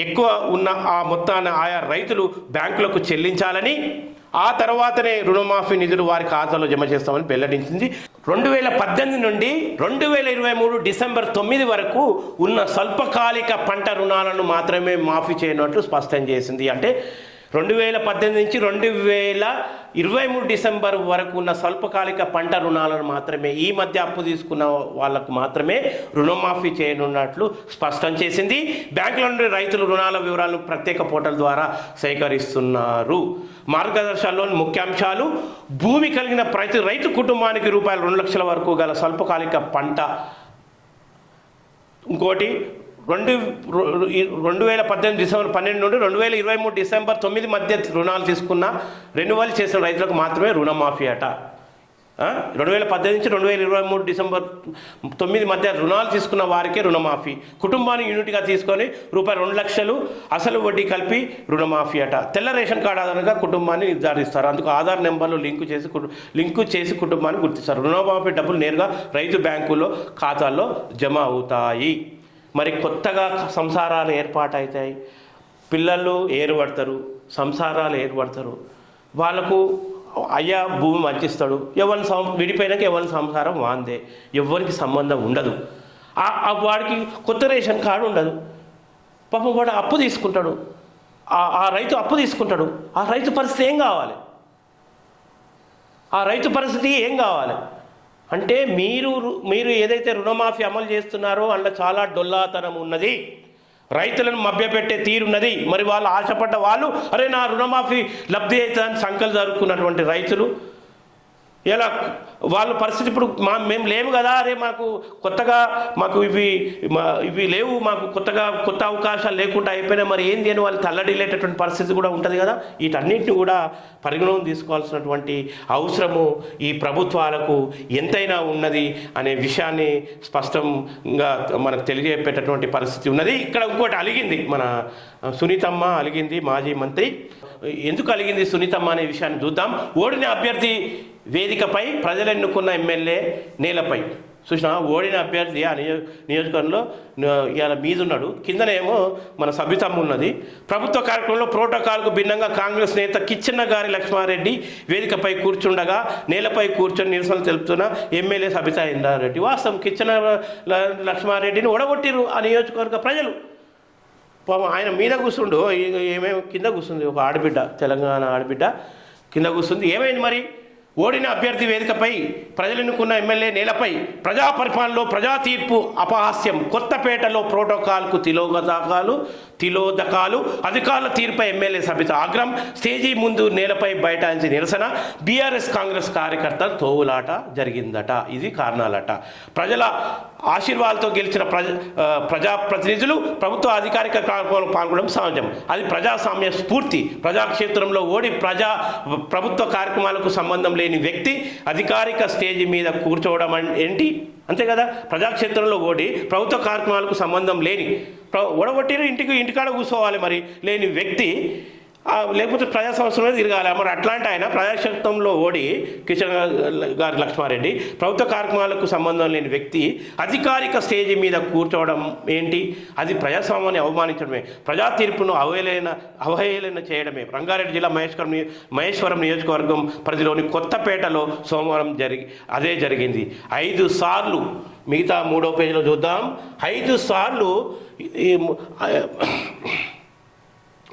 ఎక్కువ ఉన్న ఆ మొత్తాన్ని ఆయా రైతులు బ్యాంకులకు చెల్లించాలని, ఆ తర్వాతనే రుణమాఫీ నిధులు వారి ఖాతాలో జమ చేస్తామని వెల్లడించింది. 2018 నుండి 2023 డిసెంబర్ 9 వరకు ఉన్న స్వల్పకాలిక పంట రుణాలను మాత్రమే మాఫీ చేయనట్లు స్పష్టం చేసింది. అంటే 2018 నుంచి 2023 డిసెంబర్ వరకు ఉన్న స్వల్పకాలిక పంట రుణాలను మాత్రమే, ఈ మధ్య అప్పు తీసుకున్న వాళ్లకు మాత్రమే రుణమాఫీ చేయనున్నట్లు స్పష్టం చేసింది. బ్యాంకుల నుండి రైతులు రుణాల వివరాలను ప్రత్యేక పోర్టల్ ద్వారా సేకరిస్తున్నారు. మార్గదర్శకాల్లోని ముఖ్యాంశాలు: భూమి కలిగిన ప్రతి రైతు కుటుంబానికి రూపాయలు 2 లక్షల వరకు గల స్వల్పకాలిక పంట. ఇంకోటి 2018 డిసెంబర్ 12 నుండి 2023 డిసెంబర్ 9 మధ్య రుణాలు తీసుకున్న రెన్యువల్ చేసిన రైతులకు మాత్రమే రుణమాఫీ అట. 2018 నుంచి 2023 డిసెంబర్ 9 మధ్య రుణాలు తీసుకున్న వారికే రుణమాఫీ. కుటుంబాన్ని యూనిట్గా తీసుకొని రూపాయలు 2 లక్షలు అసలు వడ్డీ కలిపి రుణమాఫీ అట. తెల్ల రేషన్ కార్డు ఆధారంగా కుటుంబాన్ని నిర్ధారిస్తారు. అందుకు ఆధార్ నెంబర్లు లింకు చేసి కుటుంబాన్ని గుర్తిస్తారు. రుణమాఫీ డబ్బులు నేరుగా రైతు బ్యాంకుల్లో ఖాతాల్లో జమ అవుతాయి. మరి కొత్తగా సంసారాలు ఏర్పాటవుతాయి, పిల్లలు ఏర్పడతారు, సంసారాలు ఏర్పడతారు. వాళ్ళకు అయ్యా భూమి మంచిస్తాడు, విడిపోయినాక ఎవరి సంసారం వాందే, ఎవరికి సంబంధం ఉండదు. వాడికి కొత్త రేషన్ కార్డు ఉండదు. పాపం వాడు అప్పు తీసుకుంటాడు, ఆ రైతు అప్పు తీసుకుంటాడు. ఆ రైతు పరిస్థితి ఏం కావాలి? అంటే మీరు ఏదైతే రుణమాఫీ అమలు చేస్తున్నారో అందులో చాలా డొల్లాతనం ఉన్నది, రైతులను మభ్యపెట్టే తీరున్నది. మరి వాళ్ళు ఆశపడ్డ వాళ్ళు అరే నా రుణమాఫీ లబ్ధి అవుతుందని సంకలు జరుపుకున్నటువంటి రైతులు ఇలా వాళ్ళ పరిస్థితి ఇప్పుడు మేము లేవు కదా, అరే మాకు కొత్తగా మాకు ఇవి లేవు, మాకు కొత్త అవకాశాలు లేకుండా అయిపోయినా మరి ఏంది అని వాళ్ళు తల్లడిల్లేటటువంటి పరిస్థితి కూడా ఉంటుంది కదా. వీటన్నిటిని కూడా పరిగణలోకి తీసుకోవాల్సినటువంటి అవసరము ఈ ప్రభుత్వాలకు ఎంతైనా ఉన్నది అనే విషయాన్ని స్పష్టంగా మనకు తెలియజెప్పేటటువంటి పరిస్థితి ఉన్నది. ఇక్కడ ఇంకోటి అలిగింది, మన సునీతమ్మ అలిగింది, మాజీ మంత్రి. ఎందుకు అలిగింది సునీతమ్మ అనే విషయాన్ని చూద్దాం. ఓడిన అభ్యర్థి వేదికపై ప్రజలు ఎన్నుకున్న ఎమ్మెల్యే నేలపై చూసినా ఓడిన అభ్యర్థి ఆ నియోజకవర్గంలో ఇవాళ మీదున్నాడు, కిందనేమో మన సబితమ్మ ఉన్నది. ప్రభుత్వ కార్యక్రమంలో ప్రోటోకాల్కు భిన్నంగా కాంగ్రెస్ నేత కిచ్చెన్న గారి లక్ష్మారెడ్డి వేదికపై కూర్చుండగా నేలపై కూర్చొని నిరసనలు తెలుపుతున్న ఎమ్మెల్యే సబితా ఇంద్రారెడ్డి. వాస్తవం కిచ్చెన్న లక్ష్మారెడ్డిని ఓడగొట్టిరు ఆ నియోజకవర్గ ప్రజలు. ఆయన మీద కూర్చుండు, ఏమేమి కింద కూర్చుంది ఒక ఆడబిడ్డ, తెలంగాణ ఆడబిడ్డ కింద కూర్చుంది. ఏమైంది మరి? ఓడిన అభ్యర్థి వేదికపై ప్రజలు ఎన్నుకున్న ఎమ్మెల్యే నేలపై ప్రజా పరిపాలనలో ప్రజా తీర్పు అపహాస్యం, కొత్తపేటలో ప్రోటోకాల్కు తిలోదకాలు అధికారుల తీరుపై ఎమ్మెల్యే సబిత ఆగ్రహం, స్టేజీ ముందు నేలపై బైఠాయించి నిరసన, బీఆర్ఎస్ కాంగ్రెస్ కార్యకర్తల తోవులాట జరిగిందట. ఇది కారణాలట. ప్రజల ఆశీర్వాదాలతో గెలిచిన ప్రజాప్రతినిధులు ప్రభుత్వ అధికారిక కార్యక్రమంలో పాల్గొనడం సహజం. అది ప్రజాస్వామ్య స్ఫూర్తి. ప్రజాక్షేత్రంలో ఓడి ప్రభుత్వ కార్యక్రమాలకు సంబంధం లేని వ్యక్తి అధికారిక స్టేజీ మీద కూర్చోవడం ఏంటి? అంతే కదా. ప్రజాక్షేత్రంలో ఓడి ప్రభుత్వ కార్యక్రమాలకు సంబంధం లేని ఓడగొట్టిన ఇంటికాడ కూర్చోవాలి మరి లేని వ్యక్తి, లేకపోతే ప్రజా సంస్థలో తిరగాలి. మరి అట్లాంటి ఆయన ప్రజాక్షేత్రంలో ఓడి కిషన్ గారి లక్ష్మారెడ్డి ప్రభుత్వ కార్యక్రమాలకు సంబంధం లేని వ్యక్తి అధికారిక స్టేజీ మీద కూర్చోవడం ఏంటి? అది ప్రజాస్వామ్యాన్ని అవమానించడమే, ప్రజా తీర్పును అవహేళన చేయడమే. రంగారెడ్డి జిల్లా మహేశ్వరం నియోజకవర్గం పరిధిలోని కొత్తపేటలో సోమవారం అదే జరిగింది. 5 సార్లు, మిగతా 3వ పేజీలో చూద్దాం. 5 సార్లు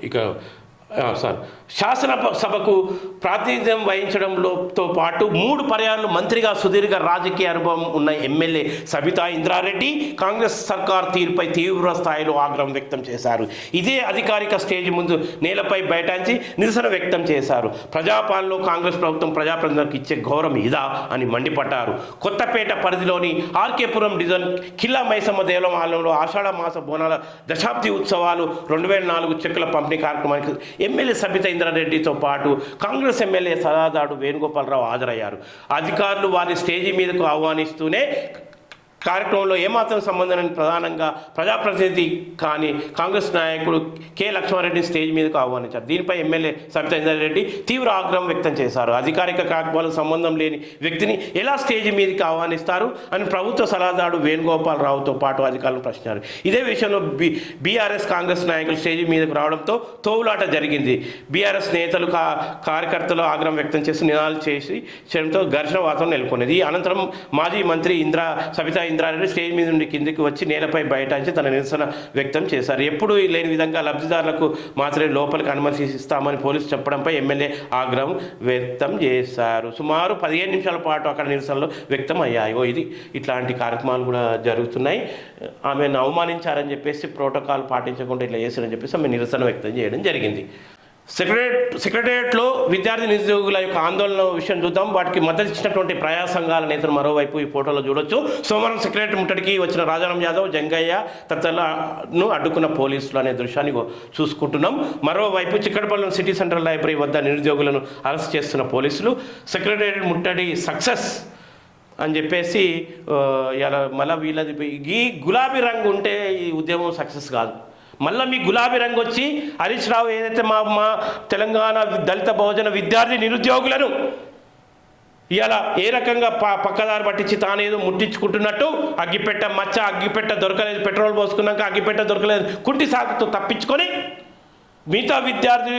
ఇక శాసనసభకు ప్రాతినిధ్యం వహించడంతో పాటు 3 పర్యాయాలు మంత్రిగా సుదీర్ఘ రాజకీయ అనుభవం ఉన్న ఎమ్మెల్యే సబితా ఇంద్రారెడ్డి కాంగ్రెస్ సర్కార్ తీరుపై తీవ్ర స్థాయిలో ఆగ్రహం వ్యక్తం చేశారు. ఇదే అధికారిక స్టేజ్ ముందు నేలపై బైఠాయించి నిరసన వ్యక్తం చేశారు. ప్రజాపాలనలో కాంగ్రెస్ ప్రభుత్వం ప్రజాప్రతినిధులకు ఇచ్చే గౌరవం ఇదా అని మండిపడ్డారు. కొత్తపేట పరిధిలోని ఆర్కేపురం డివిజన్ కిల్లా మైసమ్మ దేవాలయంలో ఆషాఢ మాస బోనాల దశాబ్ది ఉత్సవాలు 2004 చెక్కుల పంపిణీ కార్యక్రమానికి ఎమ్మెల్యే సబితా ఇంద్రారెడ్డితో పాటు కాంగ్రెస్ ఎమ్మెల్యే సలహాదారు వేణుగోపాలరావు హాజరయ్యారు. అధికారులు వారిని స్టేజీ మీదకు ఆహ్వానిస్తూనే కార్యక్రమంలో ఏమాత్రం సంబంధం ప్రధానంగా ప్రజాప్రతినిధి కానీ కాంగ్రెస్ నాయకుడు కె లక్ష్మారెడ్డిని స్టేజ్ మీదకు ఆహ్వానించారు. దీనిపై ఎమ్మెల్యే సబితా ఇంద్రారెడ్డి తీవ్ర ఆగ్రహం వ్యక్తం చేశారు. అధికారిక కార్యక్రమాలకు సంబంధం లేని వ్యక్తిని ఎలా స్టేజ్ మీదకి ఆహ్వానిస్తారు అని ప్రభుత్వ సలహాదారు వేణుగోపాలరావుతో పాటు అధికారులను ప్రశ్నించారు. ఇదే విషయంలో బీఆర్ఎస్ కాంగ్రెస్ నాయకులు స్టేజ్ మీదకు రావడంతో తోవులాట జరిగింది. బీఆర్ఎస్ నేతలు కార్యకర్తలు ఆగ్రహం వ్యక్తం చేసి నినాదాలు చేయడంతో ఘర్షణ వాతావరణం నెలకొన్నది. ఈ అనంతరం మాజీ మంత్రి సబితా ఇంద్రారెడ్డి స్టేజ్ మీద నుండి కిందికి వచ్చి నేలపై బైఠాయించి తన నిరసన వ్యక్తం చేశారు. ఎప్పుడూ లేని విధంగా లబ్ధిదారులకు మాత్రమే లోపలికి అనుమతి ఇస్తామని పోలీసులు చెప్పడంపై ఎమ్మెల్యే ఆగ్రహం వ్యక్తం చేశారు. సుమారు 15 నిమిషాల పాటు అక్కడ నిరసనలు వ్యక్తం అయ్యాయో. ఇట్లాంటి కార్యక్రమాలు కూడా జరుగుతున్నాయి. ఆమెను అవమానించారని చెప్పేసి ప్రోటోకాల్ పాటించకుండా ఇట్లా చేశారని చెప్పేసి ఆమె నిరసన వ్యక్తం చేయడం జరిగింది. సెక్రటేరియట్లో విద్యార్థి నిరుద్యోగుల యొక్క ఆందోళన విషయం చూద్దాం. వాటికి మద్దతు ఇచ్చినటువంటి ప్రజా సంఘాల నేతలు మరోవైపు ఈ ఫోటోలో చూడొచ్చు. సోమవారం సెక్రటేరియట్ ముట్టడికి వచ్చిన రాజారాం యాదవ్, జంగయ్య తదితరులను అడ్డుకున్న పోలీసులు అనే దృశ్యాన్ని చూసుకుంటున్నాం. మరోవైపు చిక్కడపల్లి సిటీ సెంట్రల్ లైబ్రరీ వద్ద నిరుద్యోగులను అరెస్ట్ చేస్తున్న పోలీసులు. సెక్రటేరియట్ ముట్టడి సక్సెస్ అని చెప్పేసి ఇలా మళ్ళీ వీళ్ళది ఈ గులాబీ రంగు ఉంటే ఈ ఉద్యమం సక్సెస్ కాదు. మళ్ళీ మీ గులాబీ రంగు వచ్చి హరీష్ రావు ఏదైతే మా తెలంగాణ దళిత బహుజన విద్యార్థి నిరుద్యోగులను ఇలా ఏ రకంగా పక్కదారి పట్టించి తానేదో ముట్టించుకుంటున్నట్టు అగ్గిపెట్ట దొరకలేదు, పెట్రోల్ పోసుకున్నాక అగ్గిపెట్ట దొరకలేదు కుంటి సాకుతో తప్పించుకొని మిగతా విద్యార్థి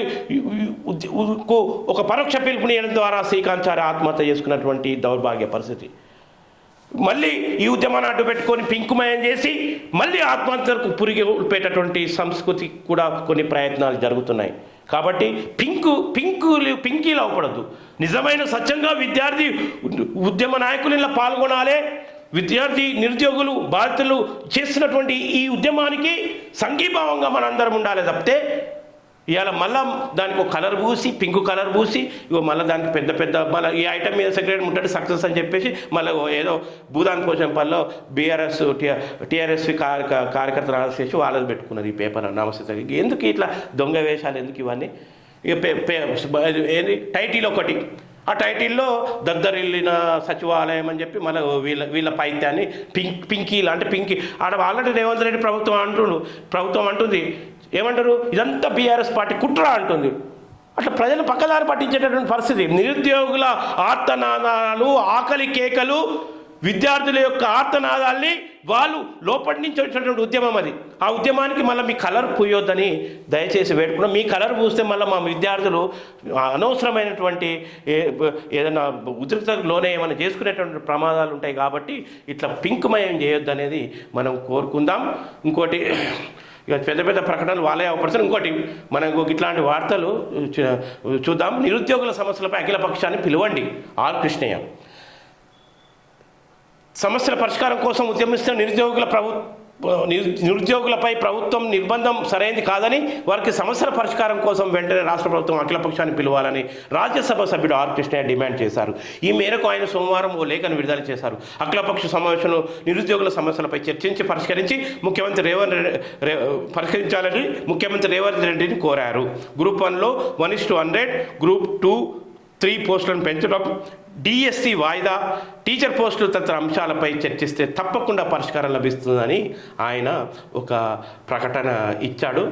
ఒక పరోక్ష పిలుపునియడం ద్వారా శ్రీకాంత్ ఆత్మహత్య చేసుకున్నటువంటి దౌర్భాగ్య పరిస్థితి. మళ్ళీ ఈ ఉద్యమాన్ని అడ్డు పెట్టుకొని పింకుమయం చేసి మళ్ళీ ఆత్మహత్యలకు పురిగొల్పేటటువంటి సంస్కృతి కూడా కొన్ని ప్రయత్నాలు జరుగుతున్నాయి. కాబట్టి పింకీలు అవపడద్దు. నిజమైన సత్యంగా విద్యార్థి ఉద్యమ నాయకులు ఇలా పాల్గొనాలి. విద్యార్థి నిరుద్యోగులు బాధితులు చేస్తున్నటువంటి ఈ ఉద్యమానికి సంఘీభావంగా మనందరం ఉండాలి తప్పితే ఇవాళ మళ్ళీ దానికి ఒక కలర్ పూసి పింక్ కలర్ పూసి ఇగో మళ్ళీ దానికి పెద్ద మళ్ళీ ఈ ఐటమ్ మీద సెక్రటరీ ఉంటాడు సక్సెస్ అని చెప్పేసి మళ్ళీ ఏదో భూదాన్ కోసం పనిలో బీఆర్ఎస్ టీఆర్ఎస్ కార్యకర్తలు రాసేసి వాళ్ళని పెట్టుకున్నారు ఈ పేపర్ నమస్తే. ఎందుకు ఇట్లా దొంగ వేషాలు ఎందుకు ఇవన్నీ? ఇక ఏంది టైటిల్ ఒకటి, ఆ టైటిల్లో దద్దరిల్లిన సచివాలయం అని చెప్పి మళ్ళీ వీళ్ళ పైత్యాన్ని పింకీలు అంటే పింకీ ఆడ ఆల్రెడీ రేవంత్ రెడ్డి ప్రభుత్వం అంటుంది ఏమంటారు, ఇదంతా బీఆర్ఎస్ పార్టీ కుట్ర అంటుంది. అట్లా ప్రజలు పక్కదారి పట్టించేటటువంటి పరిస్థితి. నిరుద్యోగుల ఆర్తనాదాలు, ఆకలి కేకలు, విద్యార్థుల యొక్క ఆర్తనాదాల్ని వాళ్ళు లోపటి నుంచి వచ్చినటువంటి ఉద్యమం అది. ఆ ఉద్యమానికి మళ్ళీ మీ కలర్ పూయొద్దని దయచేసి వేడుకున్నాం. మీ కలర్ పూస్తే మళ్ళీ మా విద్యార్థులు అనవసరమైనటువంటి ఏదైనా ఉద్రిక్తకు లోనే ఏమైనా చేసుకునేటువంటి ప్రమాదాలు ఉంటాయి. కాబట్టి ఇట్లా పింక్మయం చేయొద్దు అనేది మనం కోరుకుందాం. ఇంకోటి ఇక పెద్ద ప్రకటనలు వాళ్ళే అవపడతారు. ఇంకోటి మనకు ఇట్లాంటి వార్తలు చూద్దాం. నిరుద్యోగుల సమస్యలపై అఖిల పక్షాన్ని పిలవండి. ఆర్ కృష్ణయ్య సమస్యల పరిష్కారం కోసం ఉద్యమిస్తున్న నిరుద్యోగులపై ప్రభుత్వం నిర్బంధం సరైనది కాదని, వారికి సమస్యల పరిష్కారం కోసం వెంటనే రాష్ట్ర ప్రభుత్వం అఖిలపక్షాన్ని పిలవాలని రాజ్యసభ సభ్యుడు ఆర్ కృష్ణయ్య డిమాండ్ చేశారు. ఈ మేరకు ఆయన సోమవారం ఓ లేఖను విడుదల చేశారు. అఖిలపక్ష సమావేశంలో నిరుద్యోగుల సమస్యలపై చర్చించి పరిష్కరించాలని ముఖ్యమంత్రి రేవంత్ రెడ్డిని కోరారు. గ్రూప్ 1లో 1:100, గ్రూప్ 2-3 పోస్టులను పెంచడం, డిఎస్సి వాయిదా, టీచర్ పోస్టులు తదితర అంశాలపై చర్చిస్తే తప్పకుండా పరిష్కారం లభిస్తుందని ఆయన ఒక ప్రకటన ఇచ్చాడు.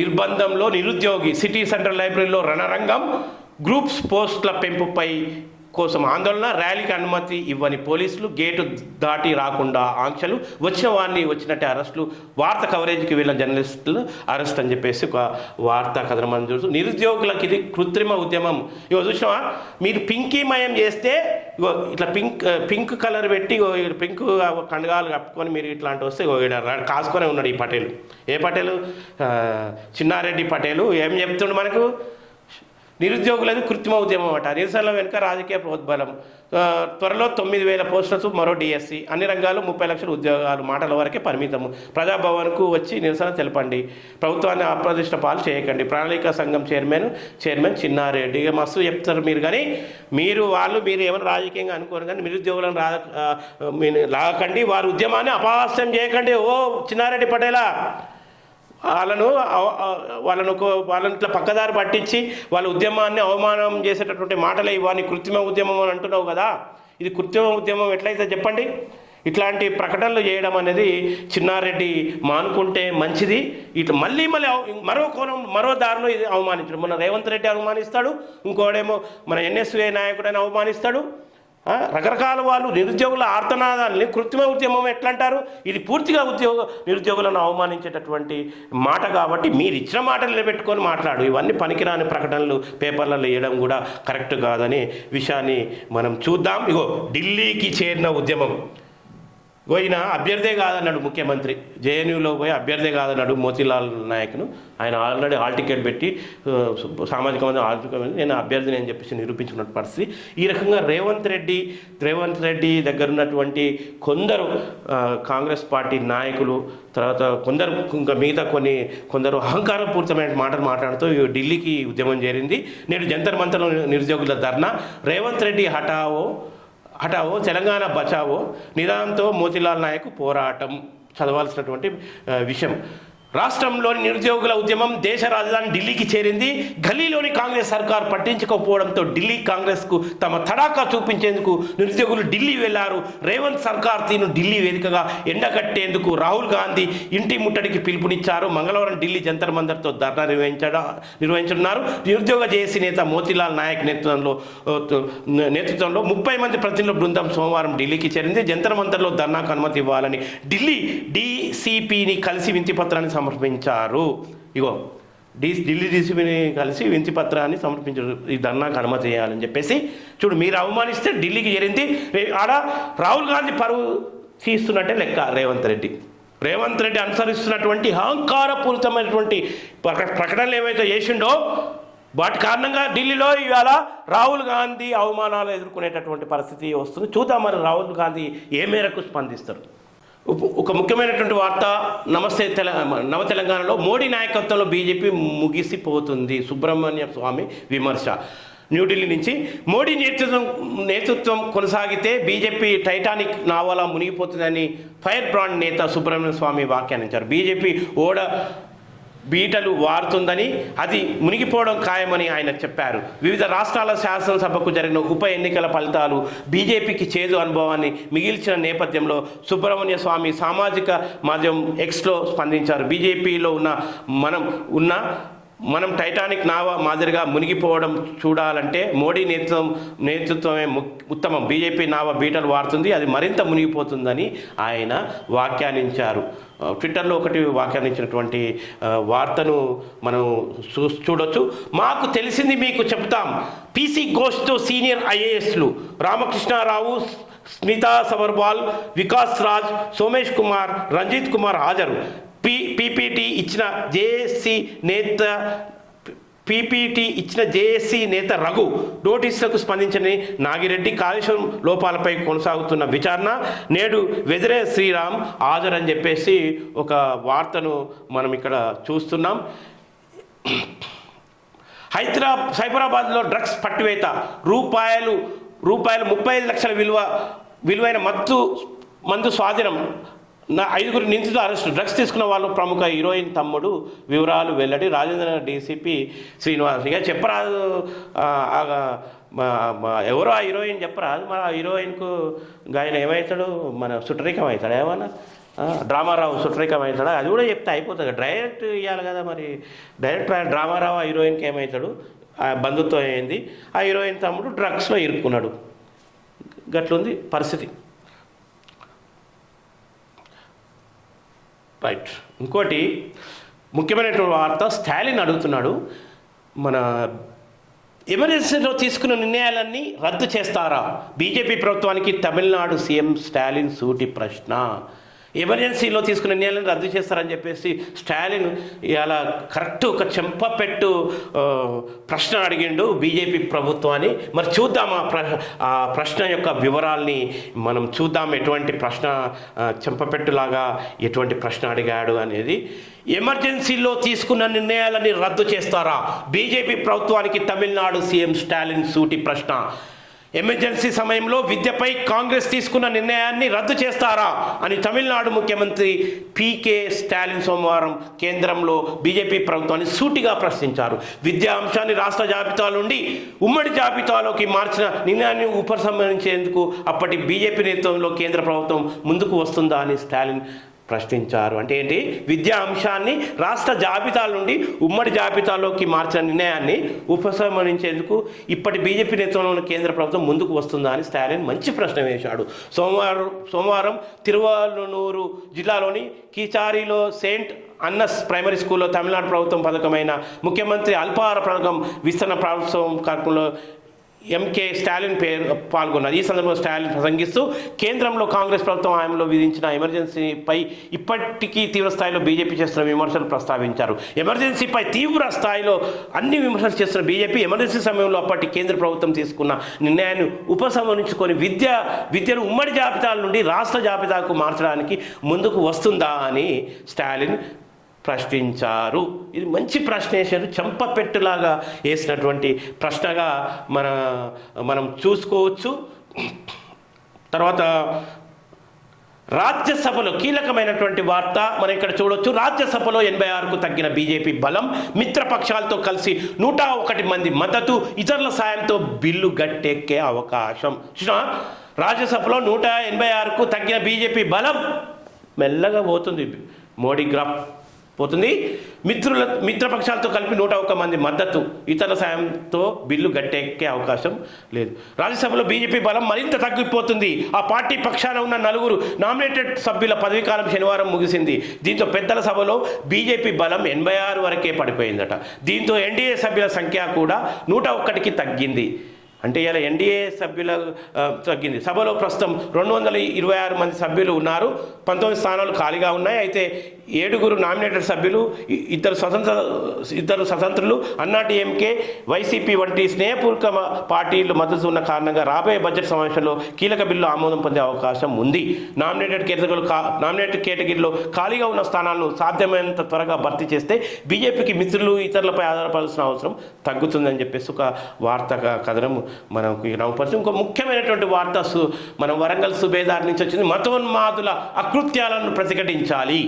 నిర్బంధంలో నిరుద్యోగి, సిటీ సెంట్రల్ లైబ్రరీలో రణరంగం, గ్రూప్స్ పోస్టుల పెంపుపై కోసం ఆందోళన, ర్యాలీకి అనుమతి ఇవ్వని పోలీసులు, గేటు దాటి రాకుండా ఆంక్షలు, వచ్చిన వారిని వచ్చినట్టే అరెస్టులు, వార్త కవరేజ్కి వెళ్ళిన జర్నలిస్టులు అరెస్ట్ అని చెప్పేసి ఒక వార్తా కథనం మనం చూస్తూ, నిరుద్యోగులకి ఇది కృత్రిమ ఉద్యమం. ఇగో చూసినావా, మీరు పింకీమయం చేస్తే ఇగో ఇట్లా పింక్ కలర్ పెట్టి పింక్ కండగాలు కప్పుకొని మీరు ఇట్లాంటి వస్తే కాసుకొని ఉన్నాడు ఈ పటేలు. ఏ పటేలు? చిన్నారెడ్డి పటేలు. ఏం చెప్తుండు మనకు? నిరుద్యోగులది కృత్రిమ ఉద్యమం అట. నిరసనల వెనుక రాజకీయ ప్రోద్బలం, త్వరలో 9,000 పోస్టులతో మరో డిఎస్సి, అన్ని రంగాలు 30 లక్షల ఉద్యోగాలు, మాటల వరకే పరిమితము, ప్రజాభవన్కు వచ్చి నిరసన తెలపండి, ప్రభుత్వాన్ని అప్రదిష్ట పాలు చేయకండి, ప్రణాళిక సంఘం చైర్మన్ చిన్నారెడ్డి. ఇక మస్తు చెప్తారు మీరు, కానీ మీరు ఏమైనా రాజకీయంగా అనుకోరు, కానీ నిరుద్యోగులను లాగకండి, వారి ఉద్యమాన్ని అపహాస్యం చేయకండి. ఓ చిన్నారెడ్డి పటేలా, వాళ్ళను ఇట్లా పక్కదారి పట్టించి వాళ్ళ ఉద్యమాన్ని అవమానం చేసేటటువంటి మాటలే ఇవన్నీ కృత్రిమ ఉద్యమం అని అంటున్నావు కదా. ఇది కృత్రిమ ఉద్యమం ఎట్లయితే చెప్పండి? ఇట్లాంటి ప్రకటనలు చేయడం అనేది చిన్నారెడ్డి మానుకుంటే మంచిది. ఇట్లా మళ్ళీ మరో దారిలో ఇది అవమానించడం. మన రేవంత్ రెడ్డి అవమానిస్తాడు, ఇంకోడేమో మన ఎన్ఎస్ఏ నాయకుడని అవమానిస్తాడు. రకరకాల వాళ్ళు నిరుద్యోగుల ఆర్తనాదాలని కృత్రిమ ఉద్యమం ఎట్లా అంటారు? ఇది పూర్తిగా నిరుద్యోగులను అవమానించేటటువంటి మాట. కాబట్టి మీరు ఇచ్చిన మాట నిలబెట్టుకొని మాట్లాడు. ఇవన్నీ పనికిరాని ప్రకటనలు పేపర్లలో వేయడం కూడా కరెక్ట్ కాదనే విషయాన్ని మనం చూద్దాం. ఇగో ఢిల్లీకి చేరిన ఉద్యమం, పోయిన అభ్యర్థే కాదన్నాడు ముఖ్యమంత్రి. జేఎన్యూలో పోయి అభ్యర్థే కాదన్నాడు మోతీలాల్ నాయక్ను. ఆయన ఆల్రెడీ హాల్ టికెట్ పెట్టి సామాజిక నేను అభ్యర్థిని అని చెప్పేసి నిరూపించుకున్న పరిస్థితి. ఈ రకంగా రేవంత్ రెడ్డి దగ్గర ఉన్నటువంటి కొందరు కాంగ్రెస్ పార్టీ నాయకులు, తర్వాత కొందరు అహంకారపూరితమైన మాటలు మాట్లాడుతూ ఢిల్లీకి ఉద్యమం చేరింది. నేడు జంతర్ మంతర్లో నిరుద్యోగుల ధర్నా, రేవంత్ రెడ్డి హఠావో తెలంగాణ బచావో నిదానంతో మోతీలాల్ నాయక్ పోరాటం చదవాల్సినటువంటి విషయం. రాష్ట్రంలోని నిరుద్యోగుల ఉద్యమం దేశ రాజధాని ఢిల్లీకి చేరింది. గల్లీలోని కాంగ్రెస్ సర్కార్ పట్టించుకోకపోవడంతో ఢిల్లీ కాంగ్రెస్కు తమ తడాకా చూపించేందుకు నిరుద్యోగులు ఢిల్లీ వెళ్లారు. రేవంత్ సర్కార్ తీను ఢిల్లీ వేదికగా ఎండగట్టేందుకు రాహుల్ గాంధీ ఇంటి ముట్టడికి పిలుపునిచ్చారు. మంగళవారం ఢిల్లీ జంతర్ మంతర్తో ధర్నా నిర్వహించనున్నారు. నిరుద్యోగ జేఏసీ నేత మోతీలాల్ నాయక్ నేతృత్వంలో 30 మంది ప్రతినిధుల బృందం సోమవారం ఢిల్లీకి చేరింది. జంతర్ మంతర్లో ధర్నాకు అనుమతి ఇవ్వాలని ఢిల్లీ డీసీపీని కలిసి వినతిపత్రాన్ని సమర్పించారు. ఢిల్లీ డీసీపీని కలిసి వినతి పత్రాన్ని సమర్పించారు. ఈ ధర్నాకు అనుమతి చేయాలని చెప్పేసి. చూడు, మీరు అవమానిస్తే ఢిల్లీకి చేరింది. ఆడ రాహుల్ గాంధీ పరువు తీస్తున్నట్టే లెక్క రేవంత్ రెడ్డి. రేవంత్ రెడ్డి అనుసరిస్తున్నటువంటి అహంకారపూరితమైనటువంటి ప్రకటనలు ఏవైతే చేసిండో వాటి కారణంగా ఢిల్లీలో ఇవాళ రాహుల్ గాంధీ అవమానాలు ఎదుర్కొనేటటువంటి పరిస్థితి వస్తుంది. చూద్దాం మరి రాహుల్ గాంధీ ఏ మేరకు స్పందిస్తారు. ఒక ముఖ్యమైనటువంటి వార్త నవ తెలంగాణలో మోడీ నాయకత్వంలో బీజేపీ ముగిసిపోతుంది. సుబ్రహ్మణ్య స్వామి విమర్శ న్యూఢిల్లీ నుంచి. మోడీ నేతృత్వం కొనసాగితే బీజేపీ టైటానిక్ నావలా మునిగిపోతుందని ఫైర్ బ్రాండ్ నేత సుబ్రహ్మణ్య స్వామి వ్యాఖ్యానించారు. బీజేపీ బీటలు వారుతుందని, అది మునిగిపోవడం ఖాయమని ఆయన చెప్పారు. వివిధ రాష్ట్రాల శాసనసభకు జరిగిన ఉప ఎన్నికల ఫలితాలు బీజేపీకి చేదు అనుభవాన్ని మిగిల్చిన నేపథ్యంలో సుబ్రహ్మణ్య స్వామి సామాజిక మాధ్యమం ఎక్స్లో స్పందించారు. బీజేపీలో మనం టైటానిక్ నావ మాదిరిగా మునిగిపోవడం చూడాలంటే మోడీ నేతృత్వమే ఉత్తమం. బీజేపీ నావ బీటలు వారుతుంది, అది మరింత మునిగిపోతుందని ఆయన వ్యాఖ్యానించారు. ట్విట్టర్లో ఒకటి వ్యాఖ్యానించినటువంటి వార్తను మనం చూడొచ్చు. మాకు తెలిసింది మీకు చెప్తాం. పీసీ ఘోష్తో సీనియర్ ఐఏఎస్లు రామకృష్ణారావు, స్మితా సబర్వాల్, వికాస్ రాజ్, సోమేష్ కుమార్, రంజిత్ కుమార్ హాజరు. పీపీటీ ఇచ్చిన జేఏసీ నేత రఘు నోటీసులకు స్పందించని నాగిరెడ్డి. కాళేశ్వరం లోపాలపై కొనసాగుతున్న విచారణ, నేడు వెదిరే శ్రీరామ్ హాజరని చెప్పేసి ఒక వార్తను మనం ఇక్కడ చూస్తున్నాం. సైబరాబాద్లో డ్రగ్స్ పట్టివేత, రూపాయలు 35 లక్షల విలువైన మందు స్వాధీనం, 5 నిందితులు అరెస్టు. డ్రగ్స్ తీసుకున్న వాళ్ళు ప్రముఖ హీరోయిన్ తమ్ముడు వివరాలు వెల్లడి. రాజేంద్ర డీసీపీ శ్రీనివాస్. ఇక చెప్పరాదు, ఎవరో ఆ హీరోయిన్ చెప్పరాదు. మన ఆ హీరోయిన్కు ఆయన ఏమవుతాడు, మన సుటరికం అవుతాడు, ఏమన్నా డ్రామారావు సుటరికం అవుతాడా, అది కూడా చెప్తే అయిపోతుంది. డైరెక్ట్ ఇవ్వాలి కదా మరి. డైరెక్ట్ డ్రామారావు ఆ హీరోయిన్కి ఏమవుతాడు, ఆ బంధుత్వం అయింది, ఆ హీరోయిన్ తమ్ముడు డ్రగ్స్లో ఇరుక్కున్నాడు. గట్లుంది పరిస్థితి. రైట్. ఇంకోటి ముఖ్యమైనటువంటి వార్త, స్టాలిన్ అడుగుతున్నాడు, మన ఎమర్జెన్సీలో తీసుకున్న నిర్ణయాలన్నీ రద్దు చేస్తారా? బీజేపీ ప్రభుత్వానికి తమిళనాడు సీఎం స్టాలిన్ సూటి ప్రశ్న. ఎమర్జెన్సీలో తీసుకున్న నిర్ణయాలను రద్దు చేస్తారని చెప్పేసి స్టాలిన్ ఇలా కరెక్ట్ ఒక చెంపపెట్టు ప్రశ్న అడిగిండు బీజేపీ ప్రభుత్వాన్ని. మరి చూద్దాం ఆ ప్రశ్న యొక్క వివరాల్ని మనం చూద్దాం. ఎటువంటి ప్రశ్న, చెంపపెట్టులాగా ఎటువంటి ప్రశ్న అడిగాడు అనేది. ఎమర్జెన్సీలో తీసుకున్న నిర్ణయాలని రద్దు చేస్తారా? బీజేపీ ప్రభుత్వానికి తమిళనాడు సీఎం స్టాలిన్ సూటి ప్రశ్న. ఎమర్జెన్సీ సమయంలో విద్యపై కాంగ్రెస్ తీసుకున్న నిర్ణయాన్ని రద్దు చేస్తారా అని తమిళనాడు ముఖ్యమంత్రి పీకే స్టాలిన్ సోమవారం కేంద్రంలో బీజేపీ ప్రభుత్వాన్ని సూటిగా ప్రశ్నించారు. విద్యా అంశాన్ని రాష్ట్ర జాబితా నుండి ఉమ్మడి జాబితాలోకి మార్చిన నిర్ణయాన్ని ఉపసంహరించేందుకు అప్పటి బీజేపీ నేతృత్వంలో కేంద్ర ప్రభుత్వం ముందుకు వస్తుందా అని స్టాలిన్ ప్రశ్నించారు. అంటే ఏంటి, విద్యా అంశాన్ని రాష్ట్ర జాబితాల నుండి ఉమ్మడి జాబితాలోకి మార్చిన నిర్ణయాన్ని ఉపసంహరించేందుకు ఇప్పటి బీజేపీ నేతృత్వంలోని కేంద్ర ప్రభుత్వం ముందుకు వస్తుందా అని స్టాలిన్ మంచి ప్రశ్న వేశాడు. సోమవారం తిరువల్లూరు జిల్లాలోని కీచారిలో సెయింట్ అన్నస్ ప్రైమరీ స్కూల్లో తమిళనాడు ప్రభుత్వం పథకమైన ముఖ్యమంత్రి అల్పాహార పథకం విస్తరణ ప్రారంభోత్సవం కార్యక్రమంలో ఎంకే స్టాలిన్ పాల్గొన్నారు. ఈ సందర్భంగా స్టాలిన్ ప్రసంగిస్తూ కేంద్రంలో కాంగ్రెస్ ప్రభుత్వం హయాంలో విధించిన ఎమర్జెన్సీపై ఇప్పటికీ తీవ్ర స్థాయిలో బీజేపీ చేస్తున్న విమర్శలు ప్రస్తావించారు. ఎమర్జెన్సీపై తీవ్ర స్థాయిలో అన్ని విమర్శలు చేస్తున్న బీజేపీ ఎమర్జెన్సీ సమయంలో అప్పటి కేంద్ర ప్రభుత్వం తీసుకున్న నిర్ణయాన్ని ఉపసంహరించుకొని విద్యను ఉమ్మడి జాబితాల నుండి రాష్ట్ర జాబితాకు మార్చడానికి ముందుకు వస్తుందా అని స్టాలిన్ ప్రశ్నించారు. ఇది మంచి ప్రశ్న వేశారు, చెంపపెట్టులాగా వేసినటువంటి ప్రశ్నగా మనం చూసుకోవచ్చు. తర్వాత రాజ్యసభలో కీలకమైనటువంటి వార్త మనం ఇక్కడ చూడవచ్చు. రాజ్యసభలో 86కు తగ్గిన బీజేపీ బలం, మిత్రపక్షాలతో కలిసి 101 మంది మద్దతు, ఇతరుల సాయంతో బిల్లు గట్టెక్కే అవకాశం. రాజ్యసభలో 186కు తగ్గిన బీజేపీ బలం మెల్లగా పోతుంది, మోడీ గ్రాఫ్ పోతుంది. మిత్రపక్షాలతో కలిపి 101 మంది మద్దతు, ఇతరుల సాయంతో బిల్లు గట్టెక్కే అవకాశం లేదు. రాజ్యసభలో బీజేపీ బలం మరింత తగ్గిపోతుంది. ఆ పార్టీ పక్షాన ఉన్న 4 నామినేటెడ్ సభ్యుల పదవీకాలం శనివారం ముగిసింది. దీంతో పెద్దల సభలో బీజేపీ బలం 86 వరకే పడిపోయిందట. దీంతో ఎన్డీఏ సభ్యుల సంఖ్య కూడా 101కి తగ్గింది. అంటే ఇలా ఎన్డీఏ సభ్యుల తగ్గింది. సభలో ప్రస్తుతం 226 మంది సభ్యులు ఉన్నారు. 19 స్థానాలు ఖాళీగా ఉన్నాయి. అయితే 7 నామినేటెడ్ సభ్యులు, ఇద్దరు స్వతంత్రులు, అన్నాడీఎంకే, వైసీపీ వంటి స్నేహపూర్వక పార్టీలు మద్దతు ఉన్న కారణంగా రాబోయే బడ్జెట్ సమావేశంలో కీలక బిల్లు ఆమోదం పొందే అవకాశం ఉంది. నామినేటెడ్ కేటగిరీలో ఖాళీగా ఉన్న స్థానాలను సాధ్యమైనంత త్వరగా భర్తీ చేస్తే బీజేపీకి మిత్రులు ఇతరులపై ఆధారపడాల్సిన అవసరం తగ్గుతుందని చెప్పేసి ఒక వార్తా కథనం మనకు నవపరిచి. ఇంకో ముఖ్యమైనటువంటి వార్త మనం వరంగల్ సుబేదార్ నుంచి వచ్చింది. మతోన్మాదుల అకృత్యాలను ప్రతిఘటించాలి.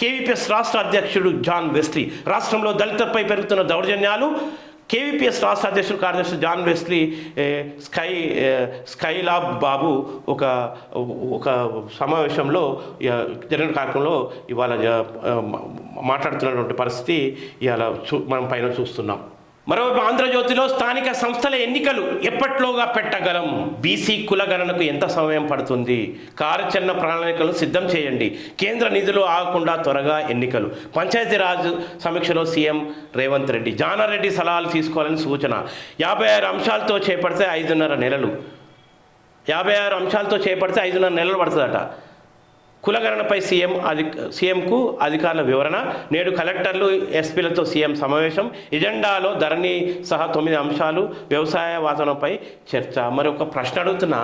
కేవీపీఎస్ రాష్ట్ర అధ్యక్షుడు జాన్ వెస్లీ రాష్ట్రంలో దళితులపై పెరుగుతున్న దౌర్జన్యాలు. కేవీపీఎస్ రాష్ట్ర అధ్యక్షుడు కార్యదర్శి జాన్ వెస్లీ స్కైలాబ్ బాబు ఒక సమావేశంలో జరిగిన కార్యక్రమంలో ఇవాళ మాట్లాడుతున్నటువంటి పరిస్థితి ఇవాళ మనం పైన చూస్తున్నాం. మరోవైపు ఆంధ్రజ్యోతిలో స్థానిక సంస్థల ఎన్నికలు ఎప్పట్లోగా పెట్టగలం, బీసీ కులగణనకు ఎంత సమయం పడుతుంది, కార్యాచరణ ప్రణాళికలను సిద్ధం చేయండి, కేంద్ర నిధులు ఆగకుండా త్వరగా ఎన్నికలు, పంచాయతీరాజ్ సమీక్షలో సీఎం రేవంత్ రెడ్డి, జానారెడ్డి సలహాలు తీసుకోవాలని సూచన, 56 అంశాలతో చేపడితే 5.5 నెలలు, 56 అంశాలతో చేపడితే 5.5 నెలలు పడుతుందట. కులగణనపై సీఎంకు అధికారుల వివరణ. నేడు కలెక్టర్లు ఎస్పీలతో సీఎం సమావేశం. ఎజెండాలో ధరణి సహా 9 అంశాలు. వ్యవసాయ వాతావరణంపై చర్చ. మరి ఒక ప్రశ్న అడుగుతున్నా,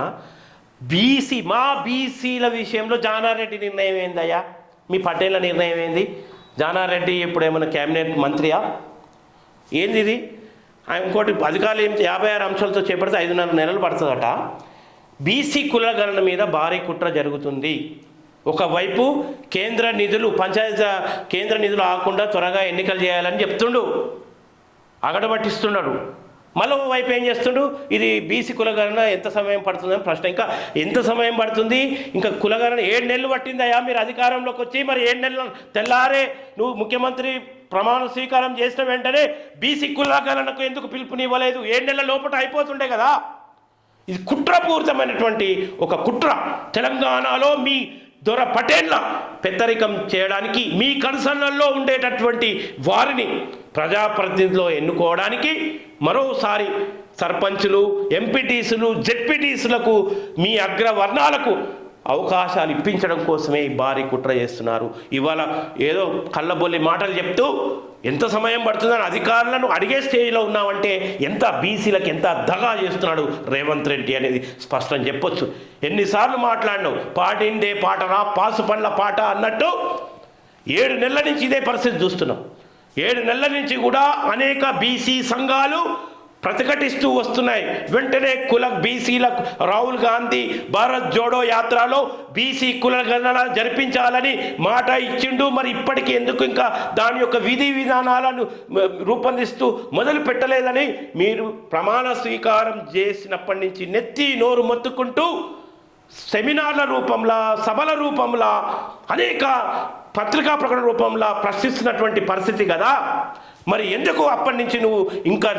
బీసీల విషయంలో జానారెడ్డి నిర్ణయం ఏందయ్యా? మీ పటేళ్ల నిర్ణయం ఏంది? జానారెడ్డి ఇప్పుడు ఏమైనా క్యాబినెట్ మంత్రియా? ఏంది ఇది? ఇంకోటి, అధికారులు 56 అంశాలతో చేపడితే 5.5 నెలలు పడుతుందట. బీసీ కులగణన మీద భారీ కుట్ర జరుగుతుంది. ఒకవైపు కేంద్ర నిధులు ఆగకుండా త్వరగా ఎన్నికలు చేయాలని చెప్తుండు, అగడబట్టిస్తున్నాడు. మళ్ళీ వైపు ఏం చేస్తుండు, ఇది బీసీ కులగణన ఎంత సమయం పడుతుందని ప్రశ్న. ఇంకా ఎంత సమయం పడుతుంది? ఇంకా కులగణన 7 నెలలు పట్టిందయ్యా మీరు అధికారంలోకి వచ్చి. మరి 7 నెలలు తెల్లారే నువ్వు ముఖ్యమంత్రి ప్రమాణ స్వీకారం చేసిన వెంటనే బీసీ కులగణనకు ఎందుకు పిలుపునివ్వలేదు? 7 నెలల లోపల అయిపోతుండే కదా. ఇది కుట్రపూరితమైనటువంటి ఒక కుట్ర. తెలంగాణలో మీ దొర పటేళ్ల పెద్దరికం చేయడానికి, మీ కన్సర్న్లలో ఉండేటటువంటి వారిని ప్రజాప్రతినిధులు ఎన్నుకోవడానికి మరోసారి సర్పంచులు, ఎంపీటీసులు, జెడ్పీటీసులకు, మీ అగ్రవర్ణాలకు అవకాశాలు ఇప్పించడం కోసమే ఈ భారీ కుట్ర చేస్తున్నారు. ఇవాళ ఏదో కళ్ళబొల్లి మాటలు చెప్తూ ఎంత సమయం పడుతుందని అధికారులను అడిగే స్టేజ్లో ఉన్నామంటే ఎంత బీసీలకు ఎంత దగా చేస్తున్నాడు రేవంత్ రెడ్డి అనేది స్పష్టం చెప్పొచ్చు. ఎన్నిసార్లు మాట్లాడినావు, పాటిండే పాటరా పాసు పండ్ల పాట అన్నట్టు 7 నెలల నుంచి ఇదే పరిస్థితి చూస్తున్నాం. 7 నెలల నుంచి కూడా అనేక బీసీ సంఘాలు ప్రతిఘటిస్తూ వస్తున్నాయి. వెంటనే బీసీలకు రాహుల్ గాంధీ భారత్ జోడో యాత్రలో బీసీ కులగణన జరిపించాలని మాట ఇచ్చిండు. మరి ఇప్పటికీ ఎందుకు ఇంకా దాని యొక్క విధి విధానాలను రూపొందిస్తూ మొదలు పెట్టలేదని మీరు ప్రమాణ స్వీకారం చేసినప్పటి నుంచి నెత్తి నోరు మొత్తుకుంటూ సెమినార్ల రూపంలో, సభల రూపంలో, అనేక పత్రికా ప్రకటన రూపంలో ప్రశ్నిస్తున్నటువంటి పరిస్థితి కదా. మరి ఎందుకు అప్పటి నుంచి నువ్వు ఇంకా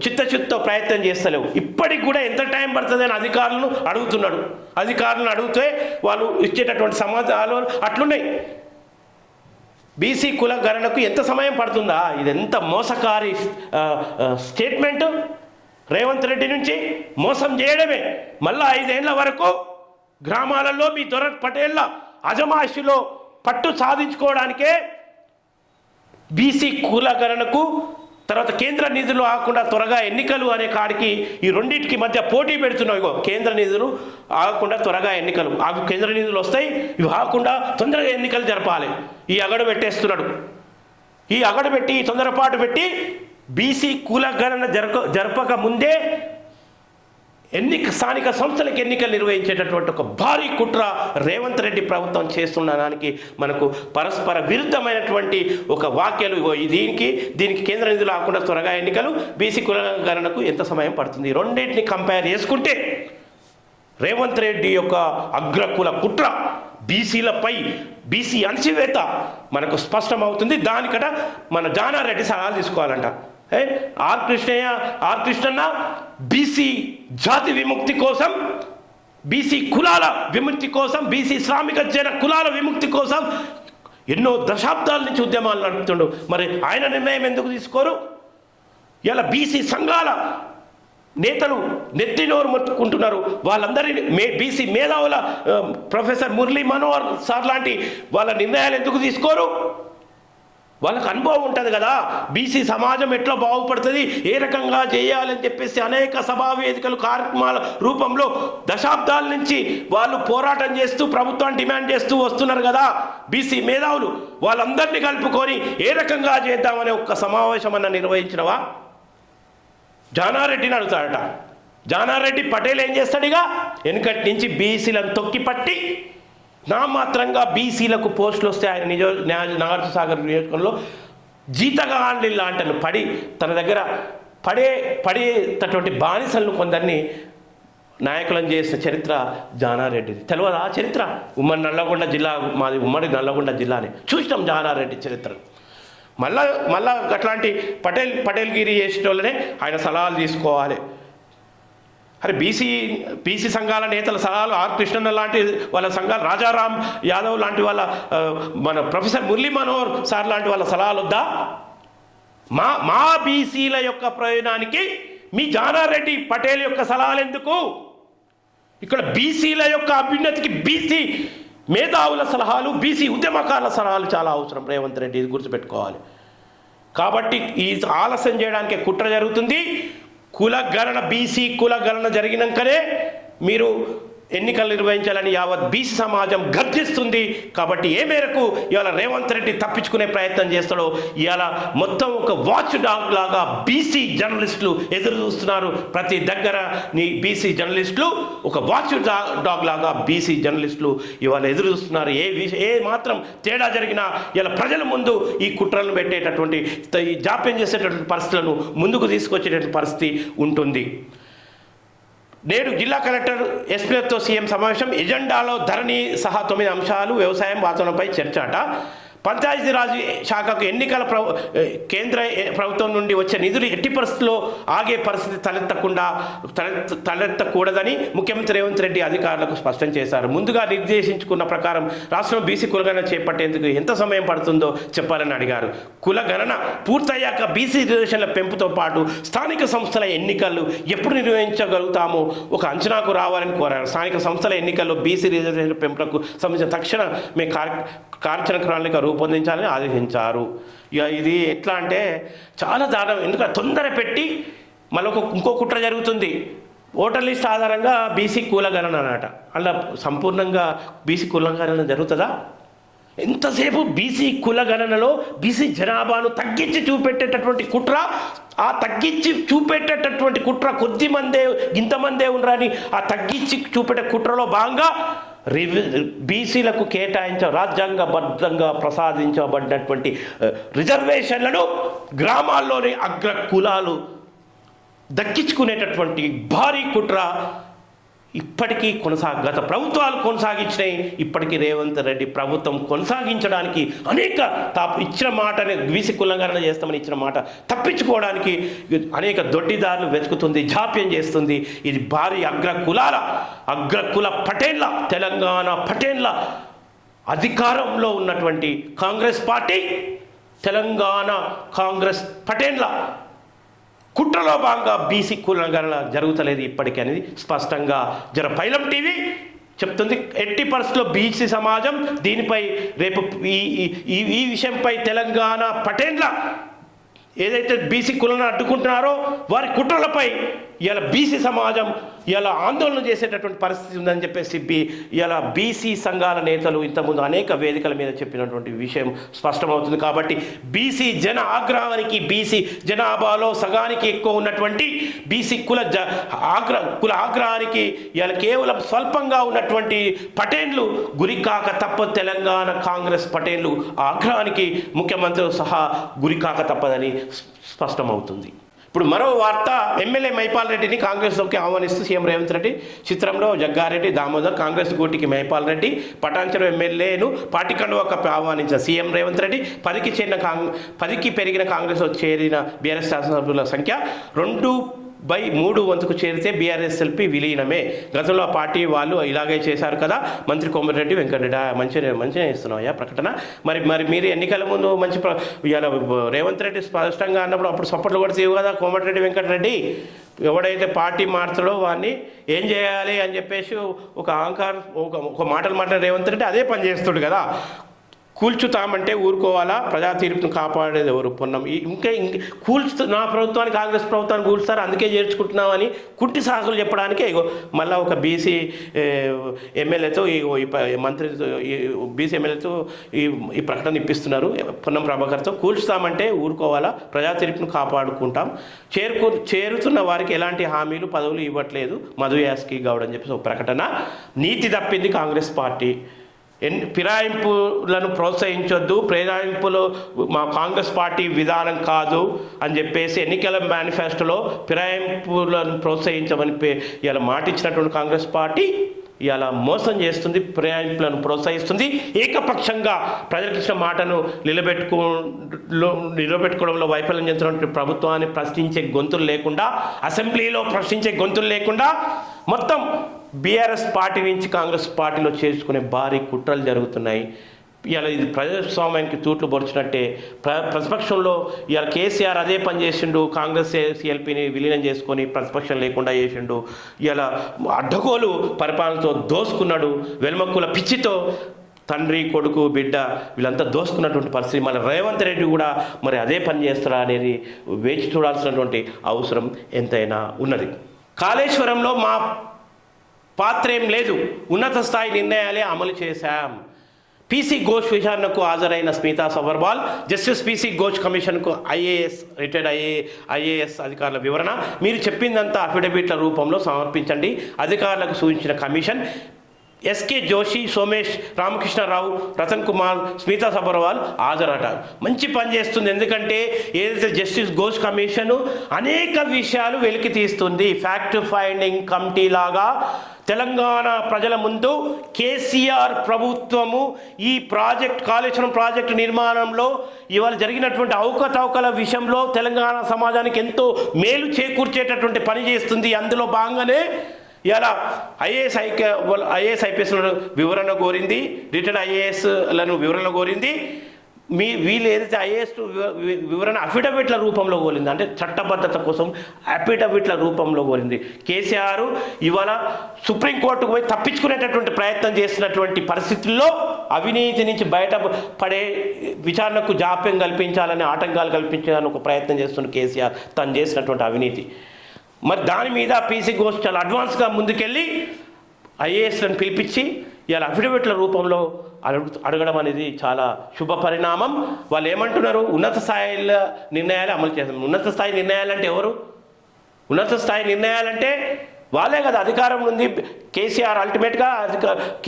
చిత్తశుద్ధితో ప్రయత్నం చేస్తలేవు? ఇప్పటికి కూడా ఎంత టైం పడుతుంది అని అధికారులను అడుగుతున్నాడు. అధికారులను అడిగితే వాళ్ళు ఇచ్చేటటువంటి సమాధానాలు అట్లున్నాయి. బీసీ కుల గణనకు ఎంత సమయం పడుతుందా? ఇది ఎంత మోసకారి స్టేట్మెంటు రేవంత్ రెడ్డి నుంచి. మోసం చేయడమే. మళ్ళా 5 ఏళ్ల వరకు గ్రామాలలో మీ దొర పటేళ్ల అజమాయిషిలో పట్టు సాధించుకోవడానికే బీసీ కులగణనకు తర్వాత కేంద్ర నిధులు ఆగకుండా త్వరగా ఎన్నికలు అనే కాడికి ఈ రెండింటికి మధ్య పోటీ పెడుతున్నావు. ఇగో కేంద్ర నిధులు ఆగకుండా త్వరగా ఎన్నికలు, కేంద్ర నిధులు వస్తాయి, ఇవి ఆగకుండా తొందరగా ఎన్నికలు జరపాలి. ఈ అగడు పెట్టేస్తున్నాడు. ఈ అగడు పెట్టి, తొందరపాటు పెట్టి బీసీ కులగణన జరపక ముందే స్థానిక సంస్థలకు ఎన్నికలు నిర్వహించేటటువంటి ఒక భారీ కుట్ర రేవంత్ రెడ్డి ప్రభుత్వం చేస్తున్న దానికి మనకు పరస్పర విరుద్ధమైనటువంటి ఒక వాక్యాలు. దీనికి కేంద్ర నిధులు ఆకుండా త్వరగా ఎన్నికలు, బీసీ కులగణనకు ఎంత సమయం పడుతుంది? రెండింటిని కంపేర్ చేసుకుంటే రేవంత్ రెడ్డి యొక్క అగ్రకుల కుట్ర, బీసీలపై బీసీ అణచివేత మనకు స్పష్టమవుతుంది. దానికట మన జానారెడ్డి సలహాలు తీసుకోవాలంట. ఆర్ కృష్ణన్న బీసీ జాతి విముక్తి కోసం, బీసీ కులాల విముక్తి కోసం, బీసీ శ్రామిక జన కులాల విముక్తి కోసం ఎన్నో దశాబ్దాల నుంచి ఉద్యమాలు నడుపుతుండు. మరి ఆయన నిర్ణయం ఎందుకు తీసుకోరు? ఇలా బీసీ సంఘాల నేతలు నెత్తి నోరు మొత్తుకుంటున్నారు. వాళ్ళందరినీ బీసీ మేధావుల ప్రొఫెసర్ మురళీ మనోహర్ సార్ లాంటి వాళ్ళ నిర్ణయాలు ఎందుకు తీసుకోరు? వాళ్ళకు అనుభవం ఉంటుంది కదా, బీసీ సమాజం ఎట్లా బాగుపడుతుంది, ఏ రకంగా చేయాలని చెప్పేసి అనేక సభా వేదికలు కార్యక్రమాల రూపంలో దశాబ్దాల నుంచి వాళ్ళు పోరాటం చేస్తూ ప్రభుత్వాన్ని డిమాండ్ చేస్తూ వస్తున్నారు కదా. బీసీ మేధావులు వాళ్ళందరినీ కలుపుకొని ఏ రకంగా చేద్దామనే ఒక్క సమావేశం అన్న నిర్వహించినవా? జానారెడ్డిని అడుగుతాడట. జానారెడ్డి పటేల్ ఏం చేస్తాడుగా, వెనుకటి నుంచి బీసీలను తొక్కిపట్టి నామాత్రంగా బీసీలకు పోస్టులు వస్తే ఆయన నాగార్జున సాగర్ నియోజకవర్గంలో జీతగాండ్లి లాంటను పడి తన దగ్గర పడేటటువంటి బానిసలను కొందరిని నాయకులను చేసిన చరిత్ర జానారెడ్డిది. తెలియదు ఆ చరిత్ర? ఉమ్మడి నల్లగొండ జిల్లా మాది, ఉమ్మడి నల్లగొండ జిల్లాని చూసినాం జానారెడ్డి చరిత్రను. మళ్ళా అట్లాంటి పటేల్గిరి చేసిన వాళ్ళనే ఆయన సలహాలు తీసుకోవాలి. అరే బీసీ సంఘాల నేతల సలహాలు, ఆర్ కృష్ణన్న లాంటి వాళ్ళ సంఘాలు, రాజారాం యాదవ్ లాంటి వాళ్ళ, మన ప్రొఫెసర్ మురళీ మనోహర్ సార్ లాంటి వాళ్ళ సలహాలు వద్దా? మా బీసీల యొక్క ప్రయోజనానికి మీ జానారెడ్డి పటేల్ యొక్క సలహాలు ఎందుకు? ఇక్కడ బీసీల యొక్క అభ్యున్నతికి బీసీ మేధావుల సలహాలు, బీసీ ఉద్యమకారుల సలహాలు చాలా అవసరం. రేవంత్ రెడ్డి ఇది గుర్తుపెట్టుకోవాలి. కాబట్టి ఈ ఆలస్యం చేయడానికి కుట్ర జరుగుతుంది. కులగణన, బీసీ కులగణన జరిగినాకనే మీరు ఎన్నికలు నిర్వహించాలని యావత్ బీసీ సమాజం గర్జిస్తుంది. కాబట్టి ఏ మేరకు ఇవాళ రేవంత్ రెడ్డి తప్పించుకునే ప్రయత్నం చేస్తాడో, ఇవాళ మొత్తం ఒక వాచ్ డాగ్ లాగా బీసీ జర్నలిస్టులు ఎదురు చూస్తున్నారు. ప్రతి దగ్గర నీ బీసీ జర్నలిస్టులు ఒక వాచ్ డాగ్ లాగా బీసీ జర్నలిస్టులు ఇవాళ ఎదురు చూస్తున్నారు. ఏ మాత్రం తేడా జరిగినా ఇలా ప్రజల ముందు ఈ కుట్రలను పెట్టేటటువంటి, ఈ జాప్యం చేసేటటువంటి పరిస్థితులను ముందుకు తీసుకొచ్చేటటువంటి పరిస్థితి ఉంటుంది. నేడు జిల్లా కలెక్టర్ ఎస్పీలతో సీఎం సమావేశం. ఎజెండాలో ధరణి సహా 9 అంశాలు, వ్యవసాయం వాతావరణంపై చర్చట. పంచాయతీరాజ్ శాఖకు ఎన్నికల కేంద్ర ప్రభుత్వం నుండి వచ్చే నిధులు ఎట్టి పరిస్థితుల్లో ఆగే పరిస్థితి తలెత్తకూడదని ముఖ్యమంత్రి రేవంత్ రెడ్డి అధికారులకు స్పష్టం చేశారు. ముందుగా నిర్దేశించుకున్న ప్రకారం రాష్ట్రం బీసీ కులగణన చేపట్టేందుకు ఎంత సమయం పడుతుందో చెప్పాలని అడిగారు. కులగణన పూర్తయ్యాక బీసీ రిజర్వేషన్ల పెంపుతో పాటు స్థానిక సంస్థల ఎన్నికలు ఎప్పుడు నిర్వహించగలుగుతామో ఒక అంచనాకు రావాలని కోరారు. స్థానిక సంస్థల ఎన్నికల్లో బీసీ రిజర్వేషన్ల పెంపునకు సంబంధించిన తక్షణ కార్యాచరణ ప్రణాళిక రూపొందించాలని ఆదేశించారు. ఇక ఇది ఎట్లా అంటే చాలా దారుణం. ఎందుకంటే తొందర పెట్టి మళ్ళీ ఇంకో కుట్ర జరుగుతుంది. ఓటర్ లిస్ట్ ఆధారంగా బీసీ కులగణన అన్నట. అలా సంపూర్ణంగా బీసీ కులగణన జరుగుతుందా? ఎంతసేపు బీసీ కులగణనలో బీసీ జనాభాను తగ్గించి చూపెట్టేటటువంటి కుట్ర, ఆ తగ్గించి చూపెట్టేటటువంటి కుట్ర ఇంతమందే ఉండరని ఆ తగ్గించి చూపెట్టే కుట్రలో భాగంగా బీసీలకు రాజ్యాంగబద్ధంగా ప్రసాదించబడినటువంటి రిజర్వేషన్లను గ్రామాల్లోని అగ్ర కులాలు దక్కించుకునేటటువంటి భారీ కుట్ర ఇప్పటికీ గత ప్రభుత్వాలు కొనసాగించినాయి. ఇప్పటికీ రేవంత్ రెడ్డి ప్రభుత్వం కొనసాగించడానికి అనేక ఇచ్చిన మాటని బీసీ కులగణన చేస్తామని ఇచ్చిన మాట తప్పించుకోవడానికి అనేక దొడ్డిదారులు వెతుకుతుంది, జాప్యం చేస్తుంది. ఇది భారీ అగ్రకుల పటేళ్ల, తెలంగాణ పటేళ్ల అధికారంలో ఉన్నటువంటి కాంగ్రెస్ పార్టీ, తెలంగాణ కాంగ్రెస్ పటేళ్ల కుట్రలో భాగంగా బీసీ కులగణన జరుగుతలేదు ఇప్పటికీ అనేది స్పష్టంగా పైలం టీవీ చెప్తుంది. ఎట్టి పరిస్థితుల్లో బీసీ సమాజం దీనిపై రేపు ఈ విషయంపై తెలంగాణ పటేళ్ల ఏదైతే బీసీ కులను అడ్డుకుంటున్నారో వారి కుట్రలపై ఇలా బీసీ సమాజం ఇలా ఆందోళన చేసేటటువంటి పరిస్థితి ఉందని చెప్పేసి ఇలా బీసీ సంఘాల నేతలు ఇంతకుముందు అనేక వేదికల మీద చెప్పినటువంటి విషయం స్పష్టమవుతుంది. కాబట్టి బీసీ ఆగ్రహానికి, బీసీ జనాభాలో సగానికి ఎక్కువ ఉన్నటువంటి బీసీ కుల ఆగ్రహానికి ఇలా కేవలం స్వల్పంగా ఉన్నటువంటి పటేళ్లు గురికాక తప్పదు. తెలంగాణ కాంగ్రెస్ పటేళ్లు ఆగ్రహానికి ముఖ్యమంత్రి సహా గురికాక తప్పదని స్పష్టమవుతుంది. ఇప్పుడు మరో వార్త. ఎమ్మెల్యే మైపాల్ రెడ్డిని కాంగ్రెస్లోకి ఆహ్వానిస్తూ సీఎం రేవంత్ రెడ్డి. చిత్రంలో జగ్గారెడ్డి దామోదర్, కాంగ్రెస్ గూటికి మైపాల్ రెడ్డి, పటాన్చెరు ఎమ్మెల్యేను పార్టీ కండువాకు ఆహ్వానించిన సీఎం రేవంత్ రెడ్డి 10కి పెరిగిన కాంగ్రెస్లో చేరిన బీఆర్ఎస్ శాసనసభ్యుల సంఖ్య 3 వంతుకు చేరితే బీఆర్ఎస్ఎల్పీ విలీనమే. గతంలో ఆ పార్టీ వాళ్ళు ఇలాగే చేశారు కదా. మంత్రి కోమటిరెడ్డి వెంకటరెడ్డి మంచిగా ఇస్తున్నాయా ప్రకటన. మరి మీరు ఎన్నికల ముందు ఇవాళ రేవంత్ రెడ్డి స్పష్టంగా అన్నప్పుడు అప్పుడు సపోర్ట్లు కూడా తీవు కదా కోమటిరెడ్డి వెంకటరెడ్డి. ఎవడైతే పార్టీ మార్చడో వాడిని ఏం చేయాలి అని చెప్పేసి ఒక అహంకారం ఒక మాటలు రేవంత్ రెడ్డి అదే పని చేస్తుడు కదా. కూల్చుతామంటే ఊరుకోవాలా, ప్రజా తీర్పును కాపాడేది ఎవరు పొన్నం. ఇంకా నా ప్రభుత్వాన్ని కాంగ్రెస్ ప్రభుత్వాన్ని కూల్స్తారు, అందుకే చేర్చుకుంటున్నామని కుంటి సాకులు చెప్పడానికే మళ్ళీ ఒక బీసీ ఎమ్మెల్యేతో ఈ మంత్రితో బీసీ ఎమ్మెల్యేతో ఈ ప్రకటన ఇప్పిస్తున్నారు. పొన్నం ప్రభాకర్తో కూల్చుతామంటే ఊరుకోవాలా, ప్రజా తీర్పును కాపాడుకుంటాం, చేరుతున్న వారికి ఎలాంటి హామీలు పదవులు ఇవ్వట్లేదు మధు యాస్కి గౌడ్ అని చెప్పేసి ఒక ప్రకటన. నీతి తప్పింది కాంగ్రెస్ పార్టీ. ఫిరాయింపులను ప్రోత్సహించొద్దు, ఫిరాయింపులు మా కాంగ్రెస్ పార్టీ విధానం కాదు అని చెప్పేసి ఎన్నికల మేనిఫెస్టోలో ఫిరాయింపులను ప్రోత్సహించమని ఇలా మాటిచ్చినటువంటి కాంగ్రెస్ పార్టీ ఇలా మోసం చేస్తుంది, ఫిరాయింపులను ప్రోత్సహిస్తుంది. ఏకపక్షంగా ప్రజలకు ఇచ్చిన మాటను నిలబెట్టుకోవడంలో వైఫల్యం చెందినటువంటి ప్రభుత్వాన్ని ప్రశ్నించే గొంతులు లేకుండా, అసెంబ్లీలో ప్రశ్నించే గొంతులు లేకుండా మొత్తం బీఆర్ఎస్ పార్టీ నుంచి కాంగ్రెస్ పార్టీలో చేర్చుకునే భారీ కుట్రలు జరుగుతున్నాయి. ఇలా ఇది ప్రజాస్వామ్యానికి తూట్లు పొడిచినట్టే. ప్రతిపక్షంలో ఇవాళ కేసీఆర్ అదే పని చేసిండు, కాంగ్రెస్ సిఎల్పీని విలీనం చేసుకొని ప్రతిపక్షం లేకుండా చేసిండు. ఇలా అడ్డగోలు పరిపాలనతో దోసుకున్నాడు, వెల్మక్కుల పిచ్చితో తండ్రి కొడుకు బిడ్డ వీళ్ళంతా దోసుకున్నటువంటి పరిస్థితి. మన రేవంత్ రెడ్డి కూడా మరి అదే పని చేస్తారా అనేది వేచి చూడాల్సినటువంటి అవసరం ఎంతైనా ఉన్నది. కాళేశ్వరంలో మా పాత్ర ఏం లేదు, ఉన్నత స్థాయి నిర్ణయాలే అమలు చేశాం. పీసీ ఘోష్ విచారణకు హాజరైన స్మితా సబర్వాల్, జస్టిస్ పీసీ ఘోష్ కమిషన్కు రిటైర్డ్ ఐఏఎస్ అధికారుల వివరణ. మీరు చెప్పిందంతా అఫిడవిట్ల రూపంలో సమర్పించండి. అధికారులకు సూచించిన కమిషన్ ఎస్కే జోషి, సోమేష్, రామకృష్ణరావు, రతన్ కుమార్, స్మితా సబర్వాల్ హాజరట. మంచి పని చేస్తుంది. ఎందుకంటే ఏదైతే జస్టిస్ ఘోష్ కమిషన్ అనేక విషయాలు వెలికి తీస్తుంది. ఫ్యాక్ట్ ఫైండింగ్ కమిటీ లాగా తెలంగాణ ప్రజల ముందు కేసీఆర్ ప్రభుత్వము ఈ కాళేశ్వరం ప్రాజెక్టు నిర్మాణంలో ఇవాళ జరిగినటువంటి అవకతవకల విషయంలో తెలంగాణ సమాజానికి ఎంతో మేలు చేకూర్చేటటువంటి పని చేస్తుంది. అందులో భాగంగానే ఇలా ఐఏఎస్ ఐపీఎస్లను వివరణ కోరింది, రిటైర్డ్ ఐఏఎస్లను వివరణ కోరింది. వీళ్ళు ఏదైతే ఐఏఎస్ వివరణ అఫిడవిట్ల రూపంలో కోరింది, అంటే చట్టబద్ధత కోసం అఫిడవిట్ల రూపంలో కోరింది. కేసీఆర్ ఇవాళ సుప్రీంకోర్టుకు పోయి తప్పించుకునేటటువంటి ప్రయత్నం చేసినటువంటి పరిస్థితుల్లో అవినీతి నుంచి బయటపడే విచారణకు జాప్యం కల్పించాలని, ఆటంకాలు కల్పించాలని ఒక ప్రయత్నం చేస్తున్న కేసీఆర్ తను చేసినటువంటి అవినీతి. మరి దాని మీద పీసీ ఘోష్ చాలా అడ్వాన్స్గా ముందుకెళ్ళి ఐఏఎస్లను పిలిపించి ఇలా అఫిడవిట్ల రూపంలో అడగడం అనేది చాలా శుభ పరిణామం. వాళ్ళు ఏమంటున్నారు, ఉన్నత స్థాయిల నిర్ణయాలు అమలు చేస్తాం. ఉన్నత స్థాయి నిర్ణయాలంటే ఎవరు? ఉన్నత స్థాయి నిర్ణయాలంటే వాళ్ళే కదా, అధికారం ఉంది. కేసీఆర్ అల్టిమేట్గా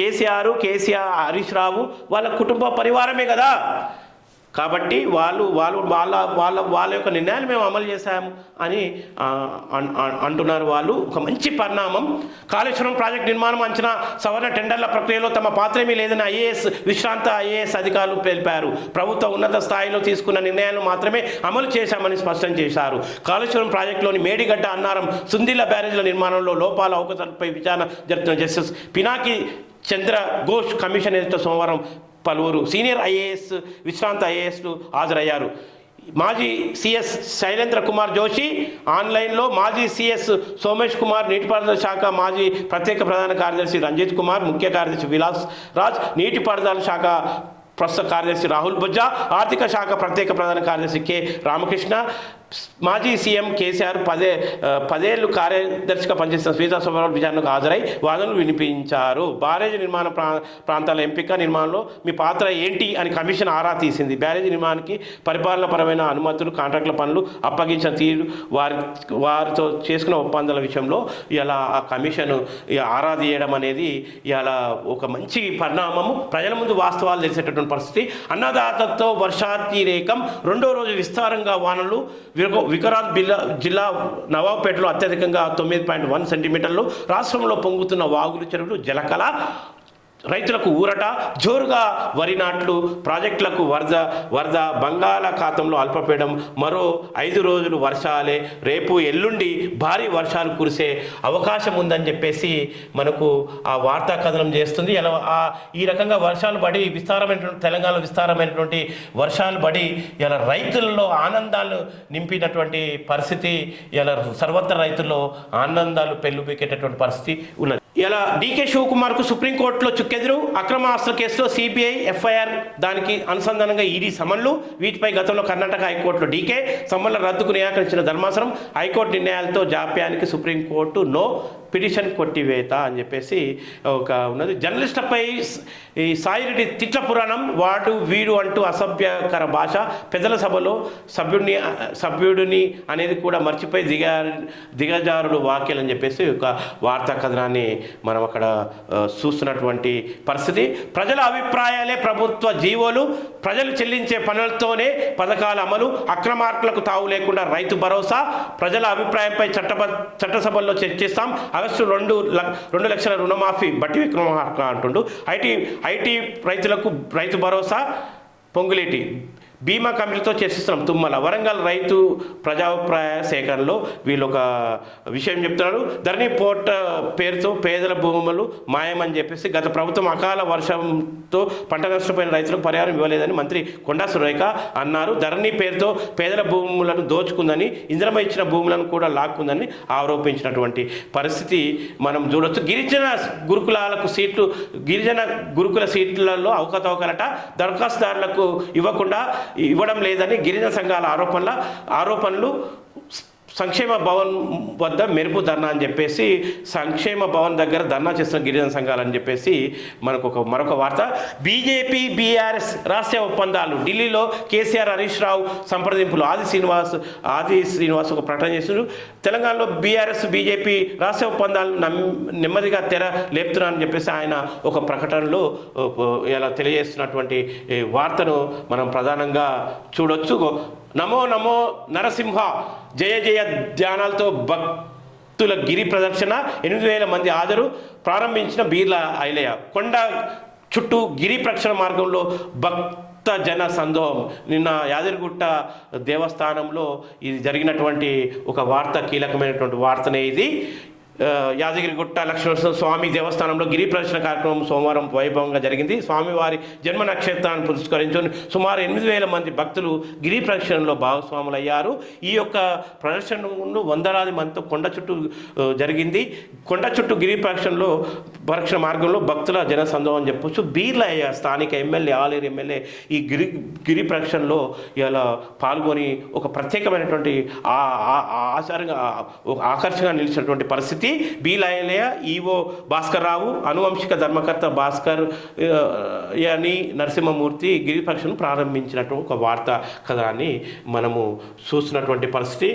కేసీఆర్ హరీష్ రావు వాళ్ళ కుటుంబ పరివారమే కదా. కాబట్టి వాళ్ళ యొక్క నిర్ణయాలు మేము అమలు చేశాము అని అంటున్నారు వాళ్ళు. ఒక మంచి పరిణామం. కాళేశ్వరం ప్రాజెక్టు నిర్మాణం అంచనా సవరణ టెండర్ల ప్రక్రియలో తమ పాత్రేమీ లేదని విశ్రాంత ఐఏఎస్ అధికారులు తెలిపారు. ప్రభుత్వ ఉన్నత స్థాయిలో తీసుకున్న నిర్ణయాలను మాత్రమే అమలు చేశామని స్పష్టం చేశారు. కాళేశ్వరం ప్రాజెక్టులోని మేడిగడ్డ, అన్నారం, సుందిల్ల బ్యారేజ్ల నిర్మాణంలో లోపాల అవకతవకలపై విచారణ జరుపుతున్న జస్టిస్ పినాకి చంద్ర ఘోష్ కమిషన్ ఎదుట సోమవారం పలువురు సీనియర్ ఐఏఎస్, విశ్రాంత ఐఏఎస్లు హాజరయ్యారు. మాజీ సిఎస్ శైలేంద్ర కుమార్ జోషి ఆన్లైన్లో, మాజీ సిఎస్ సోమేష్ కుమార్, నీటిపారుదల శాఖ మాజీ ప్రత్యేక ప్రధాన కార్యదర్శి రంజిత్ కుమార్, ముఖ్య కార్యదర్శి విలాస్ రాజ్, నీటిపారుదల శాఖ ప్రస్తుత కార్యదర్శి రాహుల్ బొజ్జా, ఆర్థిక శాఖ ప్రత్యేక ప్రధాన కార్యదర్శి కె రామకృష్ణ, మాజీ సీఎం కేసీఆర్ 10 ఏళ్ళు కార్యదర్శిగా పనిచేసిన స్మితా సబర్వాల్ విచారణకు హాజరై వాదనలు వినిపించారు. బ్యారేజీ నిర్మాణ ప్రాంతాల ఎంపిక, నిర్మాణంలో మీ పాత్ర ఏంటి అని కమిషన్ ఆరా తీసింది. బ్యారేజీ నిర్మాణానికి పరిపాలనపరమైన అనుమతులు, కాంట్రాక్టుల పనులు అప్పగించిన తీరు, వారితో చేసుకున్న ఒప్పందాల విషయంలో ఇలా ఆ కమిషన్ ఆరా తీయడం అనేది ఇలా ఒక మంచి పరిణామము. ప్రజల ముందు వాస్తవాలు తెలిసేటటువంటి పరిస్థితి. అన్నదాతతో వర్షాతిరేకం. 2వ రోజు విస్తారంగా వానలు. వికారాబాద్ జిల్లా నవాబ్పేటలో అత్యధికంగా 9.1 సెంటీమీటర్లు. రాష్ట్రంలో పొంగుతున్న వాగులు, చెరువులు జలకళ. రైతులకు ఊరట, జోరుగా వరి నాట్లు, ప్రాజెక్టులకు వరద, బంగాళాఖాతంలో అల్పపీడనం, మరో 5 రోజులు వర్షాలే, రేపు ఎల్లుండి భారీ వర్షాలు కురిసే అవకాశం ఉందని చెప్పేసి మనకు ఆ వార్తా కథనం చేస్తుంది. ఇలా ఈ రకంగా వర్షాలు పడి విస్తారమైనటువంటి తెలంగాణలో విస్తారమైనటువంటి వర్షాలు పడి ఇలా రైతుల్లో ఆనందాలు నింపినటువంటి పరిస్థితి, ఇలా సర్వత్ర రైతుల్లో ఆనందాలు పెళ్ళుబికేటటువంటి పరిస్థితి ఉన్నది. ఇలా డీకే శివకుమార్కు సుప్రీంకోర్టులో చుక్కెదురు, అక్రమ ఆస్తుల కేసులో సిబిఐ ఎఫ్ఐఆర్, దానికి అనుసంధానంగా ఈడీ సమన్లు. వీటిపై గతంలో కర్ణాటక హైకోర్టులో డీకే సమన్ల రద్దుకు నిరాకరించిన ధర్మాసనం, హైకోర్టు నిర్ణయాలతో జాప్యానికి సుప్రీంకోర్టు నో పిటిషన్ కొట్టివేత అని చెప్పేసి ఒక ఉన్నది. జర్నలిస్టులపై ఈ సాయిరెడ్డి తిట్ల పురాణం, వాడు వీడు అంటూ అసభ్యకర భాష, పెద్దల సభలో సభ్యుడిని అనేది కూడా మర్చిపోయి దిగజారుడు వాక్యాలు అని చెప్పేసి ఒక వార్తా కథనాన్ని మనం అక్కడ చూస్తున్నటువంటి పరిస్థితి. ప్రజల అభిప్రాయాలే ప్రభుత్వ జీవోలు, ప్రజలు చెల్లించే పనులతోనే పథకాల అమలు, అక్రమార్కులకు తావు లేకుండా రైతు భరోసా, ప్రజల అభిప్రాయంపై చట్టసభల్లో చర్చిస్తాం, ఆగస్టు 2 లక్షల రుణమాఫీ, బట్టి విక్రమార్క అంటుండు. ఐటీ రైతులకు రైతు భరోసా, పొంగులేటి బీమా కమిటీతో చర్చిస్తున్నాం తుమ్మల. వరంగల్ రైతు ప్రజాభిప్రాయ సేకరణలో వీళ్ళు ఒక విషయం చెప్తున్నారు. ధరణి పోర్ట పేరుతో పేదల భూములు మాయమని చెప్పేసి గత ప్రభుత్వం అకాల వర్షంతో పంట నష్టపోయిన రైతులకు పరిహారం ఇవ్వలేదని మంత్రి కొండా సురేఖ అన్నారు. ధరణి పేరుతో పేదల భూములను దోచుకుందని, ఇంద్రమ ఇచ్చిన భూములను కూడా లాక్కుందని ఆరోపించినటువంటి పరిస్థితి మనం చూడొచ్చు. గిరిజన గురుకుల సీట్లలో అవకతవకలట, దరఖాస్తుదారులకు ఇవ్వడం లేదని గిరిజన సంఘాల ఆరోపణలు. సంక్షేమ భవన్ వద్ద మెరుపు ధర్నా అని చెప్పేసి, సంక్షేమ భవన్ దగ్గర ధర్నా చేస్తున్న గిరిజన సంఘాలని చెప్పేసి మనకు మరొక వార్త. బీజేపీ బీఆర్ఎస్ రహస్య ఒప్పందాలు, ఢిల్లీలో కేసీఆర్ హరీష్ రావు సంప్రదింపులు, ఆది శ్రీనివాస్ ఒక ప్రకటన చేస్తున్నారు. తెలంగాణలో బీఆర్ఎస్ బీజేపీ రహస్య ఒప్పందాలు నెమ్మదిగా తెర లేపుతున్నారని చెప్పేసి ఆయన ఒక ప్రకటనలో ఇలా తెలియజేస్తున్నటువంటి వార్తను మనం ప్రధానంగా చూడొచ్చు. నమో నమో నరసింహ, జయ జయ ధ్యానాలతో భక్తుల గిరి ప్రదర్శన, 8,000 మంది హాజరు, ప్రారంభించిన బీర్ల ఐలయ్య. కొండ చుట్టూ గిరి ప్రదక్షిణ మార్గంలో జన సందోహం. నిన్న యాదగిరిగుట్ట దేవస్థానంలో ఇది జరిగినటువంటి ఒక వార్త, కీలకమైనటువంటి వార్తనే ఇది. యాదగిరిగుట్ట లక్ష్మణ స్వామి దేవస్థానంలో గిరి ప్రదర్శన కార్యక్రమం సోమవారం వైభవంగా జరిగింది. స్వామివారి జన్మ నక్షత్రాన్ని పురస్కరించుకొని సుమారు 8,000 మంది భక్తులు గిరి ప్రదర్శనలో భాగస్వాములయ్యారు. ఈ యొక్క ప్రదర్శనను వందలాది మందితో కొండ చుట్టూ జరిగింది. కొండ చుట్టూ గిరి ప్రదక్షిణ మార్గంలో భక్తుల జన సందోహం అని చెప్పొచ్చు. బీర్లయ్య స్థానిక ఎమ్మెల్యే, ఆలేరు ఎమ్మెల్యే ఈ గిరి ప్రదక్షిణలో ఇలా పాల్గొని ఒక ప్రత్యేకమైనటువంటి ఆకర్షణగా నిలిచినటువంటి పరిస్థితి. బీలైలయ ఈవో భాస్కర్ రావు, అనువంశిక ధర్మకర్త భాస్కర్ అని నరసింహమూర్తి గిరి ప్రదక్షిణను ప్రారంభించినట్టు ఒక వార్తా కథనాన్ని మనము చూస్తున్నటువంటి పరిస్థితి.